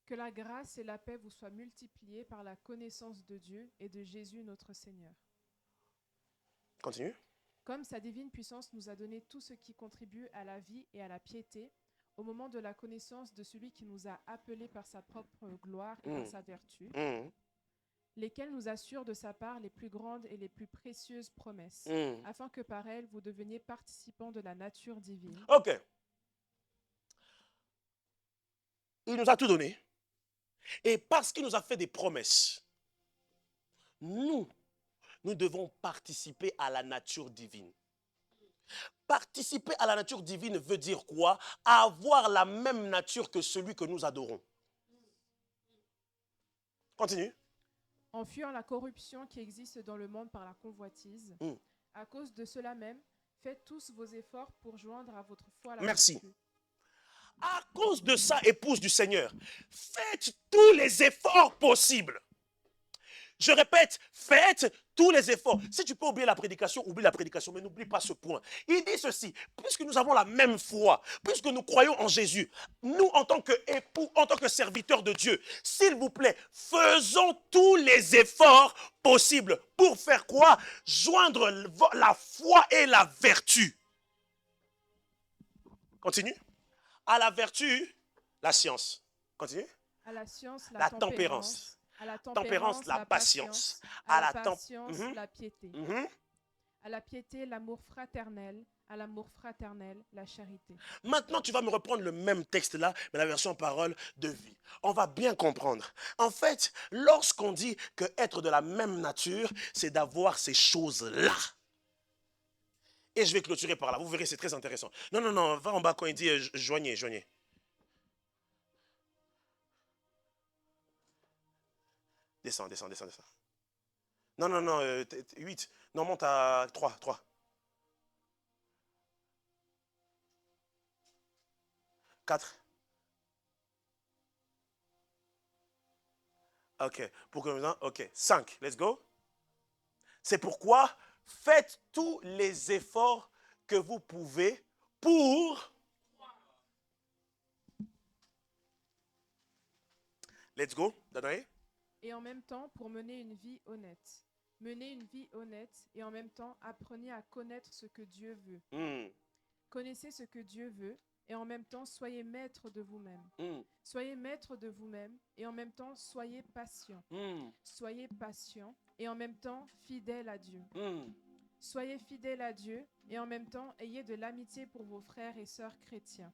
Que la grâce et la paix vous soient multipliées par la connaissance de Dieu et de Jésus notre Seigneur. Continue. Comme sa divine puissance nous a donné tout ce qui contribue à la vie et à la piété, au moment de la connaissance de celui qui nous a appelés par sa propre gloire et par sa vertu, lesquels nous assurent de sa part les plus grandes et les plus précieuses promesses, afin que par elles vous deveniez participants de la nature divine. Ok. Il nous a tout donné. Et parce qu'il nous a fait des promesses, nous devons participer à la nature divine. Participer à la nature divine veut dire quoi? Avoir la même nature que celui que nous adorons. Continue. En fuyant la corruption qui existe dans le monde par la convoitise, à cause de cela même, faites tous vos efforts pour joindre à votre foi la Merci. vertu. À cause de ça, épouse du Seigneur, faites tous les efforts possibles. Je répète, faites tous les efforts. Si tu peux oublier la prédication, oublie la prédication, mais n'oublie pas ce point. Il dit ceci, puisque nous avons la même foi, puisque nous croyons en Jésus, nous en tant qu'époux, en tant que serviteurs de Dieu, s'il vous plaît, faisons tous les efforts possibles. Pour faire quoi? Joindre la foi et la vertu. Continue. À la vertu, la science. Continue. À la science, la tempérance. À la tempérance, la patience. À la patience, la piété. Mm-hmm. À la piété, l'amour fraternel. à l'amour fraternel, la charité. Maintenant, tu vas me reprendre le même texte là, mais la version parole de vie. On va bien comprendre. En fait, lorsqu'on dit que être de la même nature, c'est d'avoir ces choses-là. Et je vais clôturer par là. Vous verrez, c'est très intéressant. Non, non, non, va en bas quand il dit joignez, joignez. Descends, descends, descends, descends. Non, non, non, 8. Non, monte à 3, 3. 4. Ok. Pour que maintenant, ok. 5. Let's go. C'est pourquoi faites tous les efforts que vous pouvez pour. Let's go. Danae. Et en même temps, pour mener une vie honnête. Menez une vie honnête et en même temps, apprenez à connaître ce que Dieu veut. Connaissez ce que Dieu veut et en même temps, soyez maître de vous-même. Soyez maître de vous-même et en même temps, soyez patient. Soyez patient et en même temps, fidèle à Dieu. Soyez fidèle à Dieu et en même temps, ayez de l'amitié pour vos frères et sœurs chrétiens.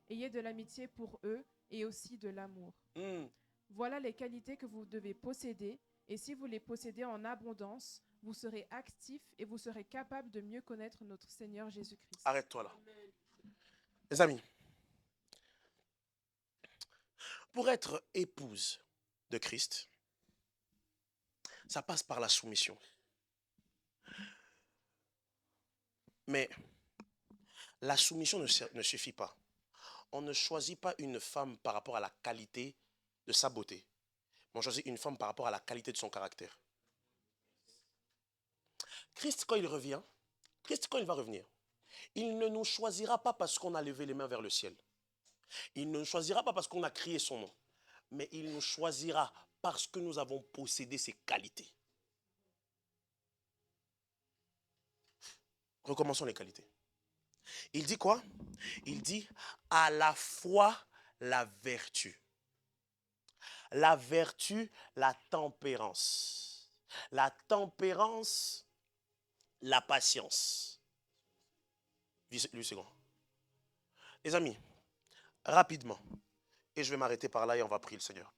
Ayez de l'amitié pour eux et aussi de l'amour. Voilà les qualités que vous devez posséder et si vous les possédez en abondance, vous serez actif et vous serez capable de mieux connaître notre Seigneur Jésus-Christ. Arrête-toi là. Les amis, pour être épouse de Christ, ça passe par la soumission. Mais la soumission ne suffit pas. On ne choisit pas une femme par rapport à la qualité de sa beauté. Mais on choisit une femme par rapport à la qualité de son caractère. Christ, quand il revient, Christ, quand il va revenir, il ne nous choisira pas parce qu'on a levé les mains vers le ciel. Il ne nous choisira pas parce qu'on a crié son nom. Mais il nous choisira parce que nous avons possédé ses qualités. Recommençons les qualités. Il dit quoi? Il dit à la fois la vertu. La vertu, la tempérance. La tempérance, la patience. Lui second. Les amis, rapidement, et je vais m'arrêter par là et on va prier le Seigneur.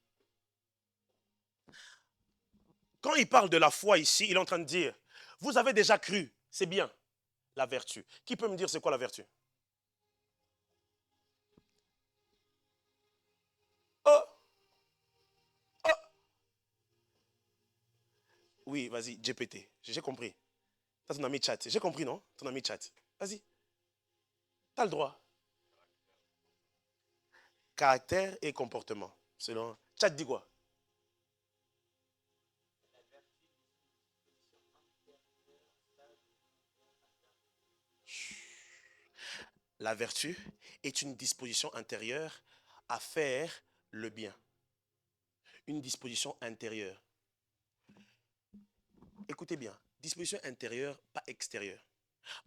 Quand il parle de la foi ici, il est en train de dire, vous avez déjà cru, c'est bien, la vertu. Qui peut me dire c'est quoi la vertu? Oh, oh. Oui, vas-y, GPT, j'ai compris. Ça, ton ami chat, j'ai compris, non? Ton ami chat. Vas-y, t'as le droit. Caractère et comportement. Selon. Chat dit quoi? La vertu est une disposition intérieure à faire le bien. Une disposition intérieure. Écoutez bien, disposition intérieure, pas extérieure.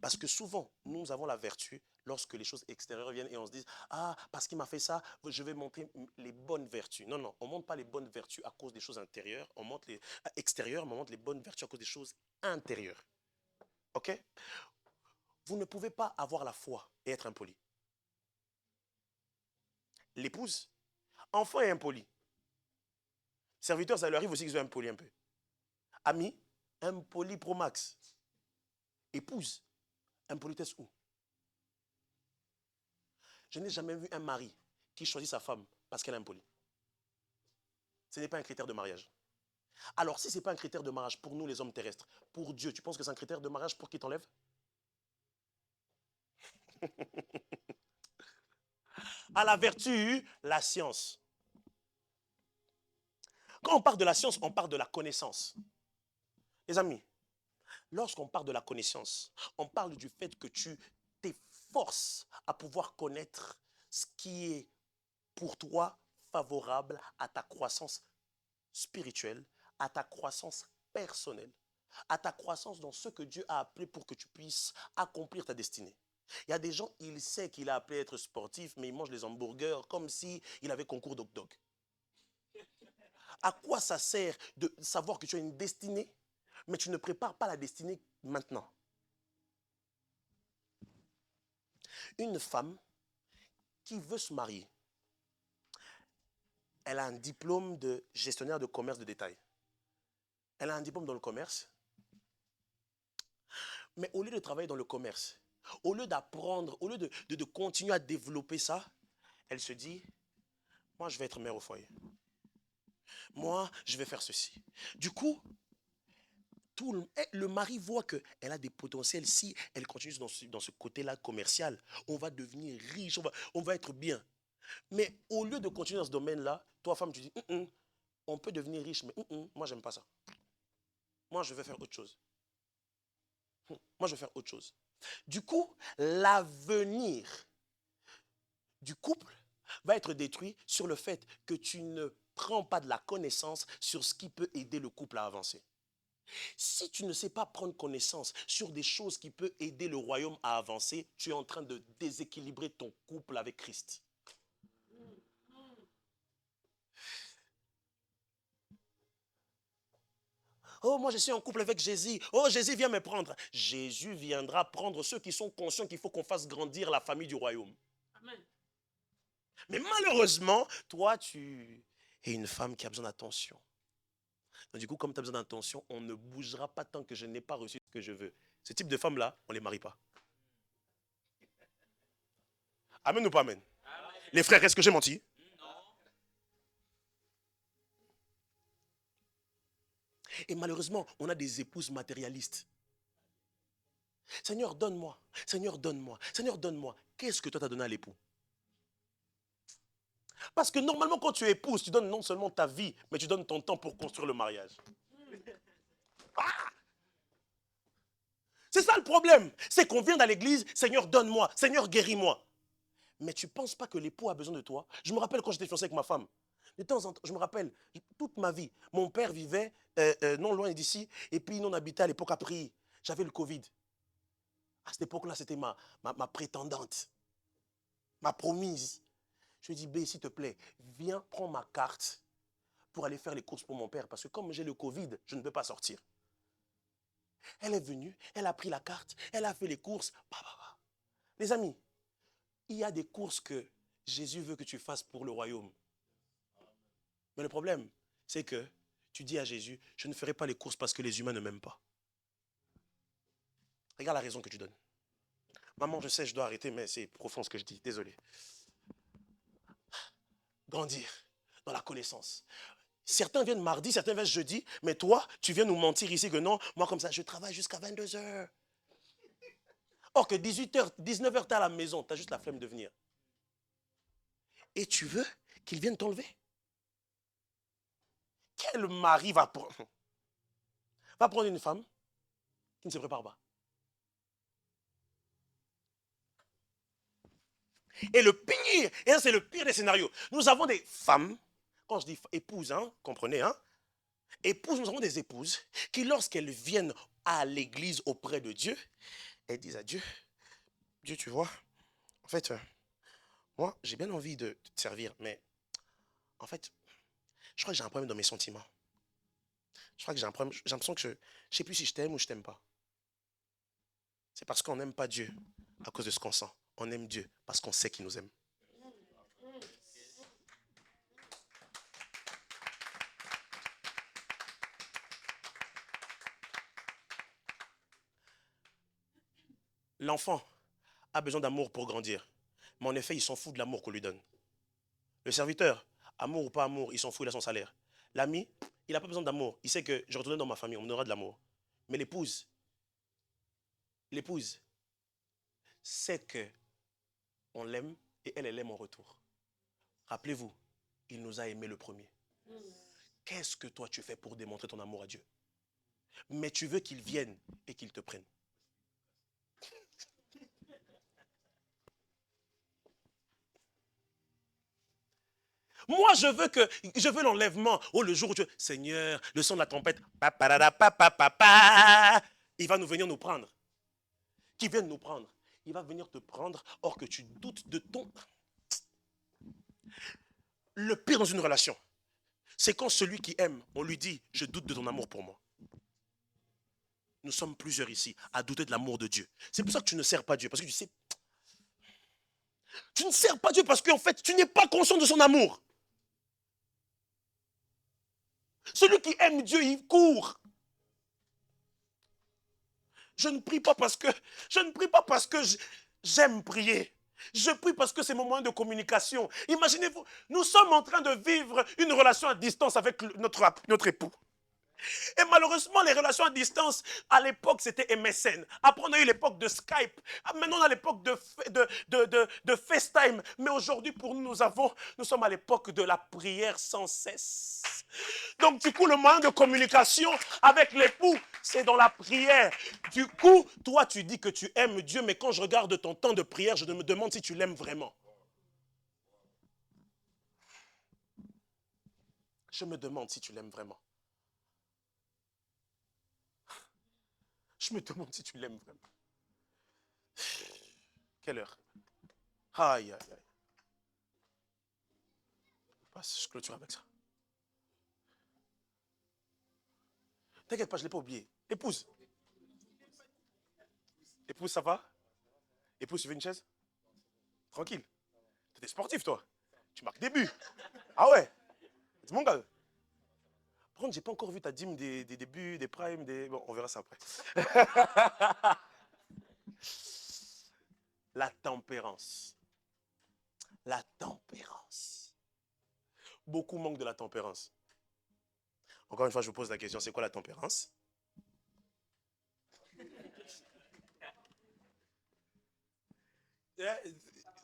Parce que souvent, nous avons la vertu lorsque les choses extérieures viennent et on se dit « Ah, parce qu'il m'a fait ça, je vais montrer les bonnes vertus. » Non, non, on ne montre pas les bonnes vertus à cause des choses intérieures. On montre les extérieures, mais on montre les bonnes vertus à cause des choses intérieures. Ok? Vous ne pouvez pas avoir la foi et être impoli. L'épouse, enfant est impoli. Serviteur, ça lui arrive aussi qu'ils soient impolis un peu. Ami, impoli pro max. Épouse, impolitesse où? Je n'ai jamais vu un mari qui choisit sa femme parce qu'elle est impolie. Ce n'est pas un critère de mariage. Alors, si ce n'est pas un critère de mariage pour nous, les hommes terrestres, pour Dieu, tu penses que c'est un critère de mariage pour qui t'enlève? À la vertu, la science. Quand on parle de la science, on parle de la connaissance. Les amis, lorsqu'on parle de la connaissance, on parle du fait que tu t'efforces à pouvoir connaître ce qui est pour toi favorable à ta croissance spirituelle, à ta croissance personnelle, à ta croissance dans ce que Dieu a appelé pour que tu puisses accomplir ta destinée. Il y a des gens, il sait qu'il a appelé à être sportif, mais il mange les hamburgers comme s'il avait concours d'hot-dog. À quoi ça sert de savoir que tu as une destinée, mais tu ne prépares pas la destinée maintenant? Une femme qui veut se marier, elle a un diplôme de gestionnaire de commerce de détail. Elle a un diplôme dans le commerce. Mais au lieu de travailler dans le commerce, au lieu d'apprendre, au lieu de continuer à développer ça, elle se dit, moi je vais être mère au foyer. Moi, je vais faire ceci. Du coup, le mari voit qu'elle a des potentiels. Si elle continue dans ce côté-là commercial, on va devenir riche, on va être bien. Mais au lieu de continuer dans ce domaine-là, toi, femme, tu dis, on peut devenir riche, mais moi, j'aime pas ça. Moi, je vais faire autre chose. Moi, je vais faire autre chose. Du coup, l'avenir du couple va être détruit sur le fait que tu ne prends pas de la connaissance sur ce qui peut aider le couple à avancer. Si tu ne sais pas prendre connaissance sur des choses qui peuvent aider le royaume à avancer, tu es en train de déséquilibrer ton couple avec Christ. Oh, moi je suis en couple avec Jésus. Oh, Jésus vient me prendre. Jésus viendra prendre ceux qui sont conscients qu'il faut qu'on fasse grandir la famille du royaume. Amen. Mais malheureusement, toi, tu es une femme qui a besoin d'attention. Donc, du coup, comme tu as besoin d'attention, on ne bougera pas tant que je n'ai pas reçu ce que je veux. Ce type de femme-là, on ne les marie pas. Amen ou pas amen? Amen. Les frères, est-ce que j'ai menti? Non. Et malheureusement, on a des épouses matérialistes. Seigneur, donne-moi. Seigneur, donne-moi. Seigneur, donne-moi. Qu'est-ce que toi t'as donné à l'époux? Parce que normalement, quand tu épouses, tu donnes non seulement ta vie, mais tu donnes ton temps pour construire le mariage. Ah! C'est ça le problème. C'est qu'on vient dans l'église, Seigneur, donne-moi. Seigneur, guéris-moi. Mais tu ne penses pas que l'époux a besoin de toi? Je me rappelle quand j'étais fiancé avec ma femme. De temps en temps, je me rappelle, toute ma vie, mon père vivait non loin d'ici, et puis on habitait à l'époque à Prix. J'avais le Covid. À cette époque-là, c'était ma prétendante, ma promise. Je lui ai dit, bé, s'il te plaît, viens, prends ma carte pour aller faire les courses pour mon père. Parce que comme j'ai le Covid, je ne peux pas sortir. Elle est venue, elle a pris la carte, elle a fait les courses. Les amis, il y a des courses que Jésus veut que tu fasses pour le royaume. Mais le problème, c'est que tu dis à Jésus, je ne ferai pas les courses parce que les humains ne m'aiment pas. Regarde la raison que tu donnes. Maman, je sais, je dois arrêter, mais c'est profond ce que je dis. Désolé. Grandir dans la connaissance. Certains viennent mardi, certains viennent jeudi, mais toi, tu viens nous mentir ici que non, moi comme ça, je travaille jusqu'à 22h. Or que 18h, 19h, tu es à la maison, tu as juste la flemme de venir. Et tu veux qu'ils viennent t'enlever? Quel mari va prendre une femme qui ne se prépare pas? Et le pire, et ça c'est le pire des scénarios, nous avons des femmes, quand je dis épouses, comprenez, épouses, nous avons des épouses qui lorsqu'elles viennent à l'église auprès de Dieu, elles disent à Dieu, Dieu tu vois, en fait, moi j'ai bien envie de te servir, mais en fait, je crois que j'ai un problème dans mes sentiments. Je crois que j'ai un problème, j'ai l'impression que je ne sais plus si je t'aime ou je t'aime pas. C'est parce qu'on n'aime pas Dieu à cause de ce qu'on sent. On aime Dieu parce qu'on sait qu'il nous aime. L'enfant a besoin d'amour pour grandir. Mais en effet, il s'en fout de l'amour qu'on lui donne. Le serviteur, amour ou pas amour, il s'en fout, il a son salaire. L'ami, il n'a pas besoin d'amour. Il sait que je retourne dans ma famille, on me donnera de l'amour. Mais l'épouse sait qu'on l'aime et elle l'aime en retour. Rappelez-vous, il nous a aimés le premier. Qu'est-ce que toi tu fais pour démontrer ton amour à Dieu? Mais tu veux qu'il vienne et qu'il te prenne. Moi, je veux l'enlèvement. Oh, le jour où tu... Seigneur, le son de la trompette. Il va venir nous prendre. Qui vient nous prendre? Il va venir te prendre, or que tu doutes de ton... Le pire dans une relation, c'est quand celui qui aime, on lui dit, je doute de ton amour pour moi. Nous sommes plusieurs ici à douter de l'amour de Dieu. C'est pour ça que tu ne sers pas Dieu, parce que tu sais... Tu ne sers pas Dieu parce qu'en fait, tu n'es pas conscient de son amour. Celui qui aime Dieu, il court. Je ne prie pas parce que j'aime prier. Je prie parce que c'est mon moyen de communication. Imaginez-vous, nous sommes en train de vivre une relation à distance avec notre époux. Et malheureusement, les relations à distance, à l'époque, c'était MSN. Après, on a eu l'époque de Skype. Maintenant, on a l'époque de FaceTime. Mais aujourd'hui, pour nous, nous sommes à l'époque de la prière sans cesse. Donc, du coup, le moyen de communication avec l'époux, c'est dans la prière. Du coup, toi, tu dis que tu aimes Dieu, mais quand je regarde ton temps de prière, je me demande si tu l'aimes vraiment. Je me demande si tu l'aimes vraiment. Je me demande si tu l'aimes vraiment. Quelle heure? Aïe, aïe, aïe. Je clôture avec ça. T'inquiète pas, je ne l'ai pas oublié. Épouse. Épouse, ça va? Épouse, tu veux une chaise? Tranquille. T'es sportif, toi. Tu marques des buts. Ah ouais. C'est mon gars. Par contre, j'ai pas encore vu ta dîme des débuts, des primes, des... Bon, on verra ça après. La tempérance. La tempérance. Beaucoup manquent de la tempérance. Encore une fois, je vous pose la question, c'est quoi la tempérance?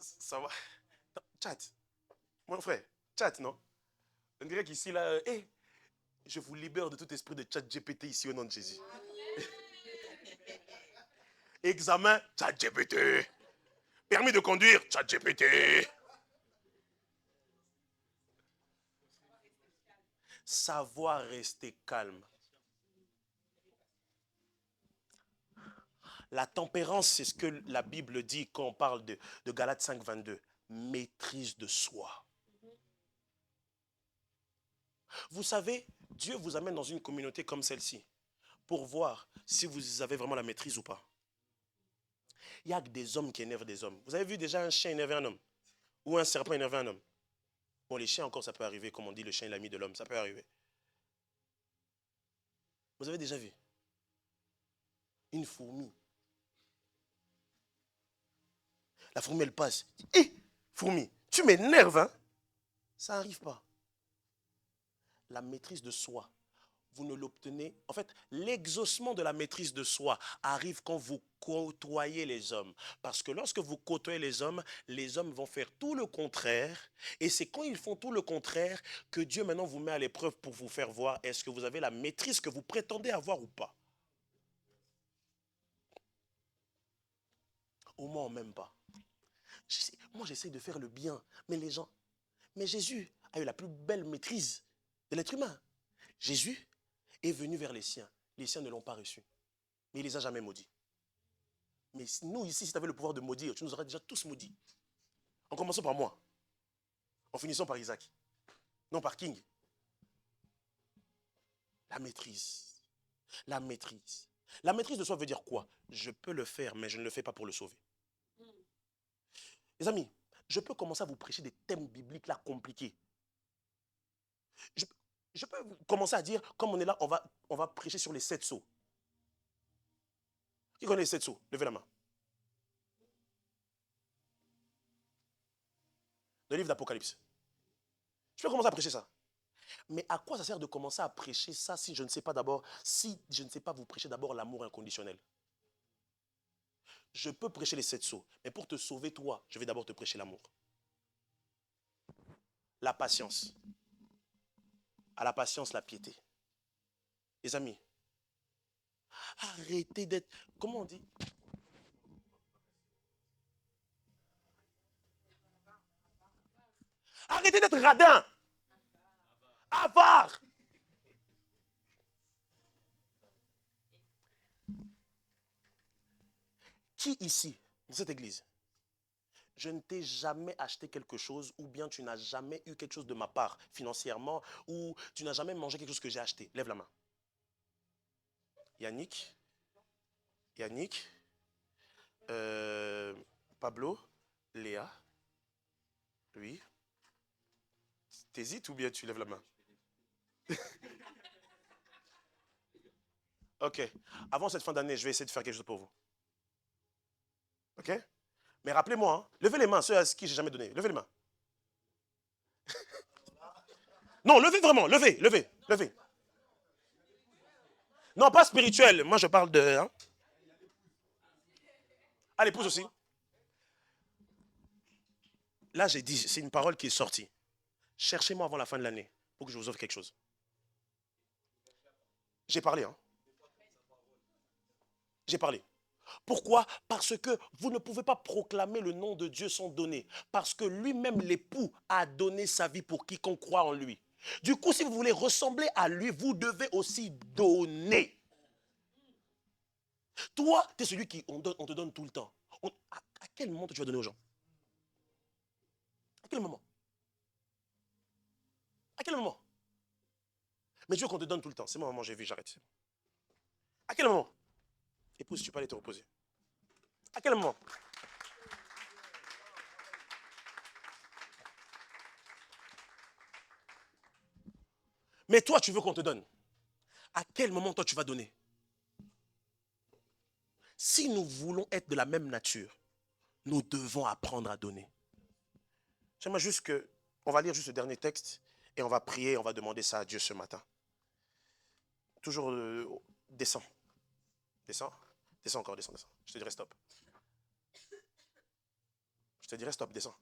Ça va. Chat. Mon frère, chat, non? On dirait qu'ici, là, je vous libère de tout esprit de chat GPT ici au nom de Jésus. Examen, chat GPT. Permis de conduire, chat GPT. Savoir rester calme. La tempérance, c'est ce que la Bible dit quand on parle de Galates 5, 22. Maîtrise de soi. Vous savez, Dieu vous amène dans une communauté comme celle-ci pour voir si vous avez vraiment la maîtrise ou pas. Il n'y a que des hommes qui énervent des hommes. Vous avez vu déjà un chien énerver un homme? Ou un serpent énerver un homme? Bon, les chiens encore, ça peut arriver. Comme on dit, le chien est l'ami de l'homme. Ça peut arriver. Vous avez déjà vu une fourmi? La fourmi, elle passe. Hé, fourmi, tu m'énerves, hein? Ça n'arrive pas. La maîtrise de soi, vous ne l'obtenez... En fait, l'exaucement de la maîtrise de soi arrive quand vous côtoyez les hommes. Parce que lorsque vous côtoyez les hommes vont faire tout le contraire. Et c'est quand ils font tout le contraire que Dieu maintenant vous met à l'épreuve pour vous faire voir est-ce que vous avez la maîtrise que vous prétendez avoir ou pas. Au moins, on m'aime pas. Moi, j'essaie de faire le bien. Mais les gens... Mais Jésus a eu la plus belle maîtrise de l'être humain. Jésus est venu vers les siens. Les siens ne l'ont pas reçu. Mais il les a jamais maudits. Mais nous, ici, si tu avais le pouvoir de maudire, tu nous aurais déjà tous maudits. En commençant par moi. En finissant par Isaac. Non, par King. La maîtrise. La maîtrise. La maîtrise de soi veut dire quoi? Je peux le faire, mais je ne le fais pas pour le sauver. Les amis, je peux commencer à vous prêcher des thèmes bibliques là compliqués. Je peux commencer à dire, comme on est là, on va prêcher sur les 7 sceaux. Qui connaît les 7 sceaux? Levez la main. Le livre d'Apocalypse. Je peux commencer à prêcher ça. Mais à quoi ça sert de commencer à prêcher ça si je ne sais pas vous prêcher d'abord l'amour inconditionnel? Je peux prêcher les 7 sceaux, mais pour te sauver toi, je vais d'abord te prêcher l'amour. La patience. À la patience, la piété. Les amis, arrêtez d'être, comment on dit? Arrêtez d'être radin. Avare. Qui ici, dans cette église, je ne t'ai jamais acheté quelque chose ou bien tu n'as jamais eu quelque chose de ma part financièrement ou tu n'as jamais mangé quelque chose que j'ai acheté? Lève la main. Yannick, Pablo, Léa, Oui. T'hésites ou bien tu lèves la main? Ok. Avant cette fin d'année, je vais essayer de faire quelque chose pour vous. Ok? Mais rappelez-moi, hein, levez les mains, ceux à qui j'ai jamais donné. Levez les mains. Non, levez vraiment, levez, levez, levez. Non, pas spirituel. Moi, je parle de... Hein? Ah, l'épouse aussi. Là, j'ai dit, c'est une parole qui est sortie. Cherchez-moi avant la fin de l'année pour que je vous offre quelque chose. J'ai parlé, hein. J'ai parlé. Pourquoi? Parce que vous ne pouvez pas proclamer le nom de Dieu sans donner. Parce que lui-même, l'époux, a donné sa vie pour quiconque croit en lui. Du coup, si vous voulez ressembler à lui, vous devez aussi donner. Toi, tu es celui qui, on te donne tout le temps. À quel moment tu vas donner aux gens? À quel moment? À quel moment? Mais Dieu qu'on te donne tout le temps. C'est moi, maman, j'ai vu, j'arrête. À quel moment? Épouse, tu peux aller te reposer. À quel moment? Mais toi, tu veux qu'on te donne. À quel moment, toi, tu vas donner? Si nous voulons être de la même nature, nous devons apprendre à donner. J'aimerais juste que, on va lire juste le dernier texte et on va prier, on va demander ça à Dieu ce matin. Toujours, descends. Descends. Descends encore, descends, descends. Je te dirai stop. Je te dirai stop, descends.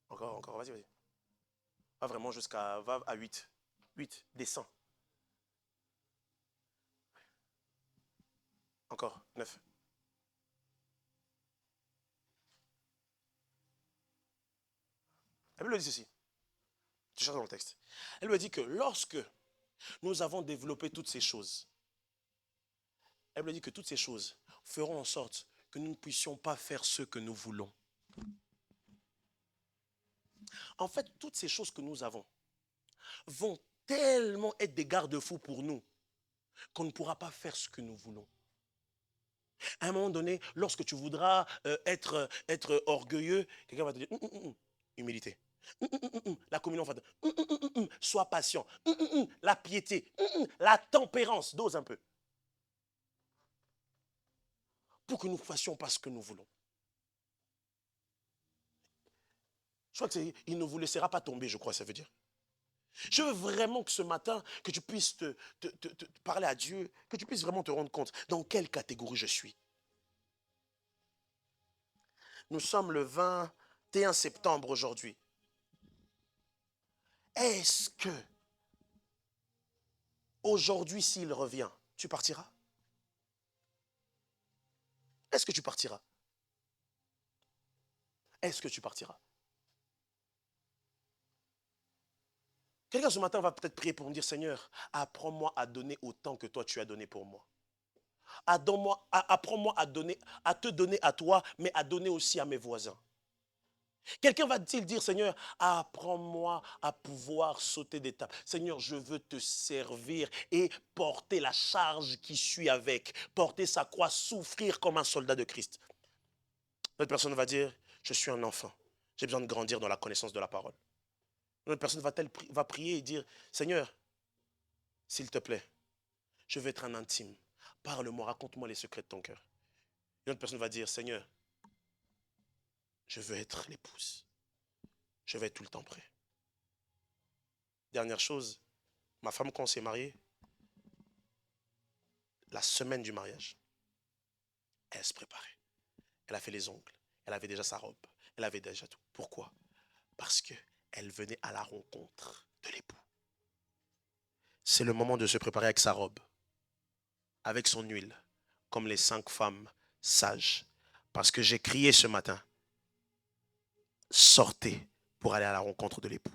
Encore, encore, vas-y, vas-y. Va vraiment jusqu'à, va à 8. 8, descends. Encore, 9. La Bible dit ceci. Tu cherches dans le texte. Elle me dit que lorsque nous avons développé toutes ces choses, elle me dit que toutes ces choses feront en sorte que nous ne puissions pas faire ce que nous voulons. En fait, toutes ces choses que nous avons vont tellement être des garde-fous pour nous qu'on ne pourra pas faire ce que nous voulons. À un moment donné, lorsque tu voudras être orgueilleux, quelqu'un va te dire humilité. La communion va te dire sois patient. La piété. La tempérance. Dose un peu. Pour que nous ne fassions pas ce que nous voulons. Je crois qu'il ne vous laissera pas tomber, je crois, ça veut dire. Je veux vraiment que ce matin, que tu puisses te parler à Dieu, que tu puisses vraiment te rendre compte dans quelle catégorie je suis. Nous sommes le 21 septembre aujourd'hui. Est-ce que, aujourd'hui, s'il revient, tu partiras? Est-ce que tu partiras? Est-ce que tu partiras? Quelqu'un ce matin va peut-être prier pour me dire, Seigneur, apprends-moi à donner autant que toi tu as donné pour moi. Apprends-moi à te donner à toi, mais à donner aussi à mes voisins. Quelqu'un va-t-il dire, Seigneur, apprends-moi à pouvoir sauter d'étape. Seigneur, je veux te servir et porter la charge qui suit avec. Porter sa croix, souffrir comme un soldat de Christ. L'autre personne va dire, je suis un enfant. J'ai besoin de grandir dans la connaissance de la parole. L'autre personne va prier et dire, Seigneur, s'il te plaît, je veux être un intime. Parle-moi, raconte-moi les secrets de ton cœur. Une autre personne va dire, Seigneur, je veux être l'épouse. Je vais être tout le temps prêt. Dernière chose, ma femme, quand on s'est marié, la semaine du mariage, elle se préparait. Elle a fait les ongles. Elle avait déjà sa robe. Elle avait déjà tout. Pourquoi? Parce qu'elle venait à la rencontre de l'époux. C'est le moment de se préparer avec sa robe, avec son huile, comme les 5 femmes sages. Parce que j'ai crié ce matin, sortez pour aller à la rencontre de l'époux.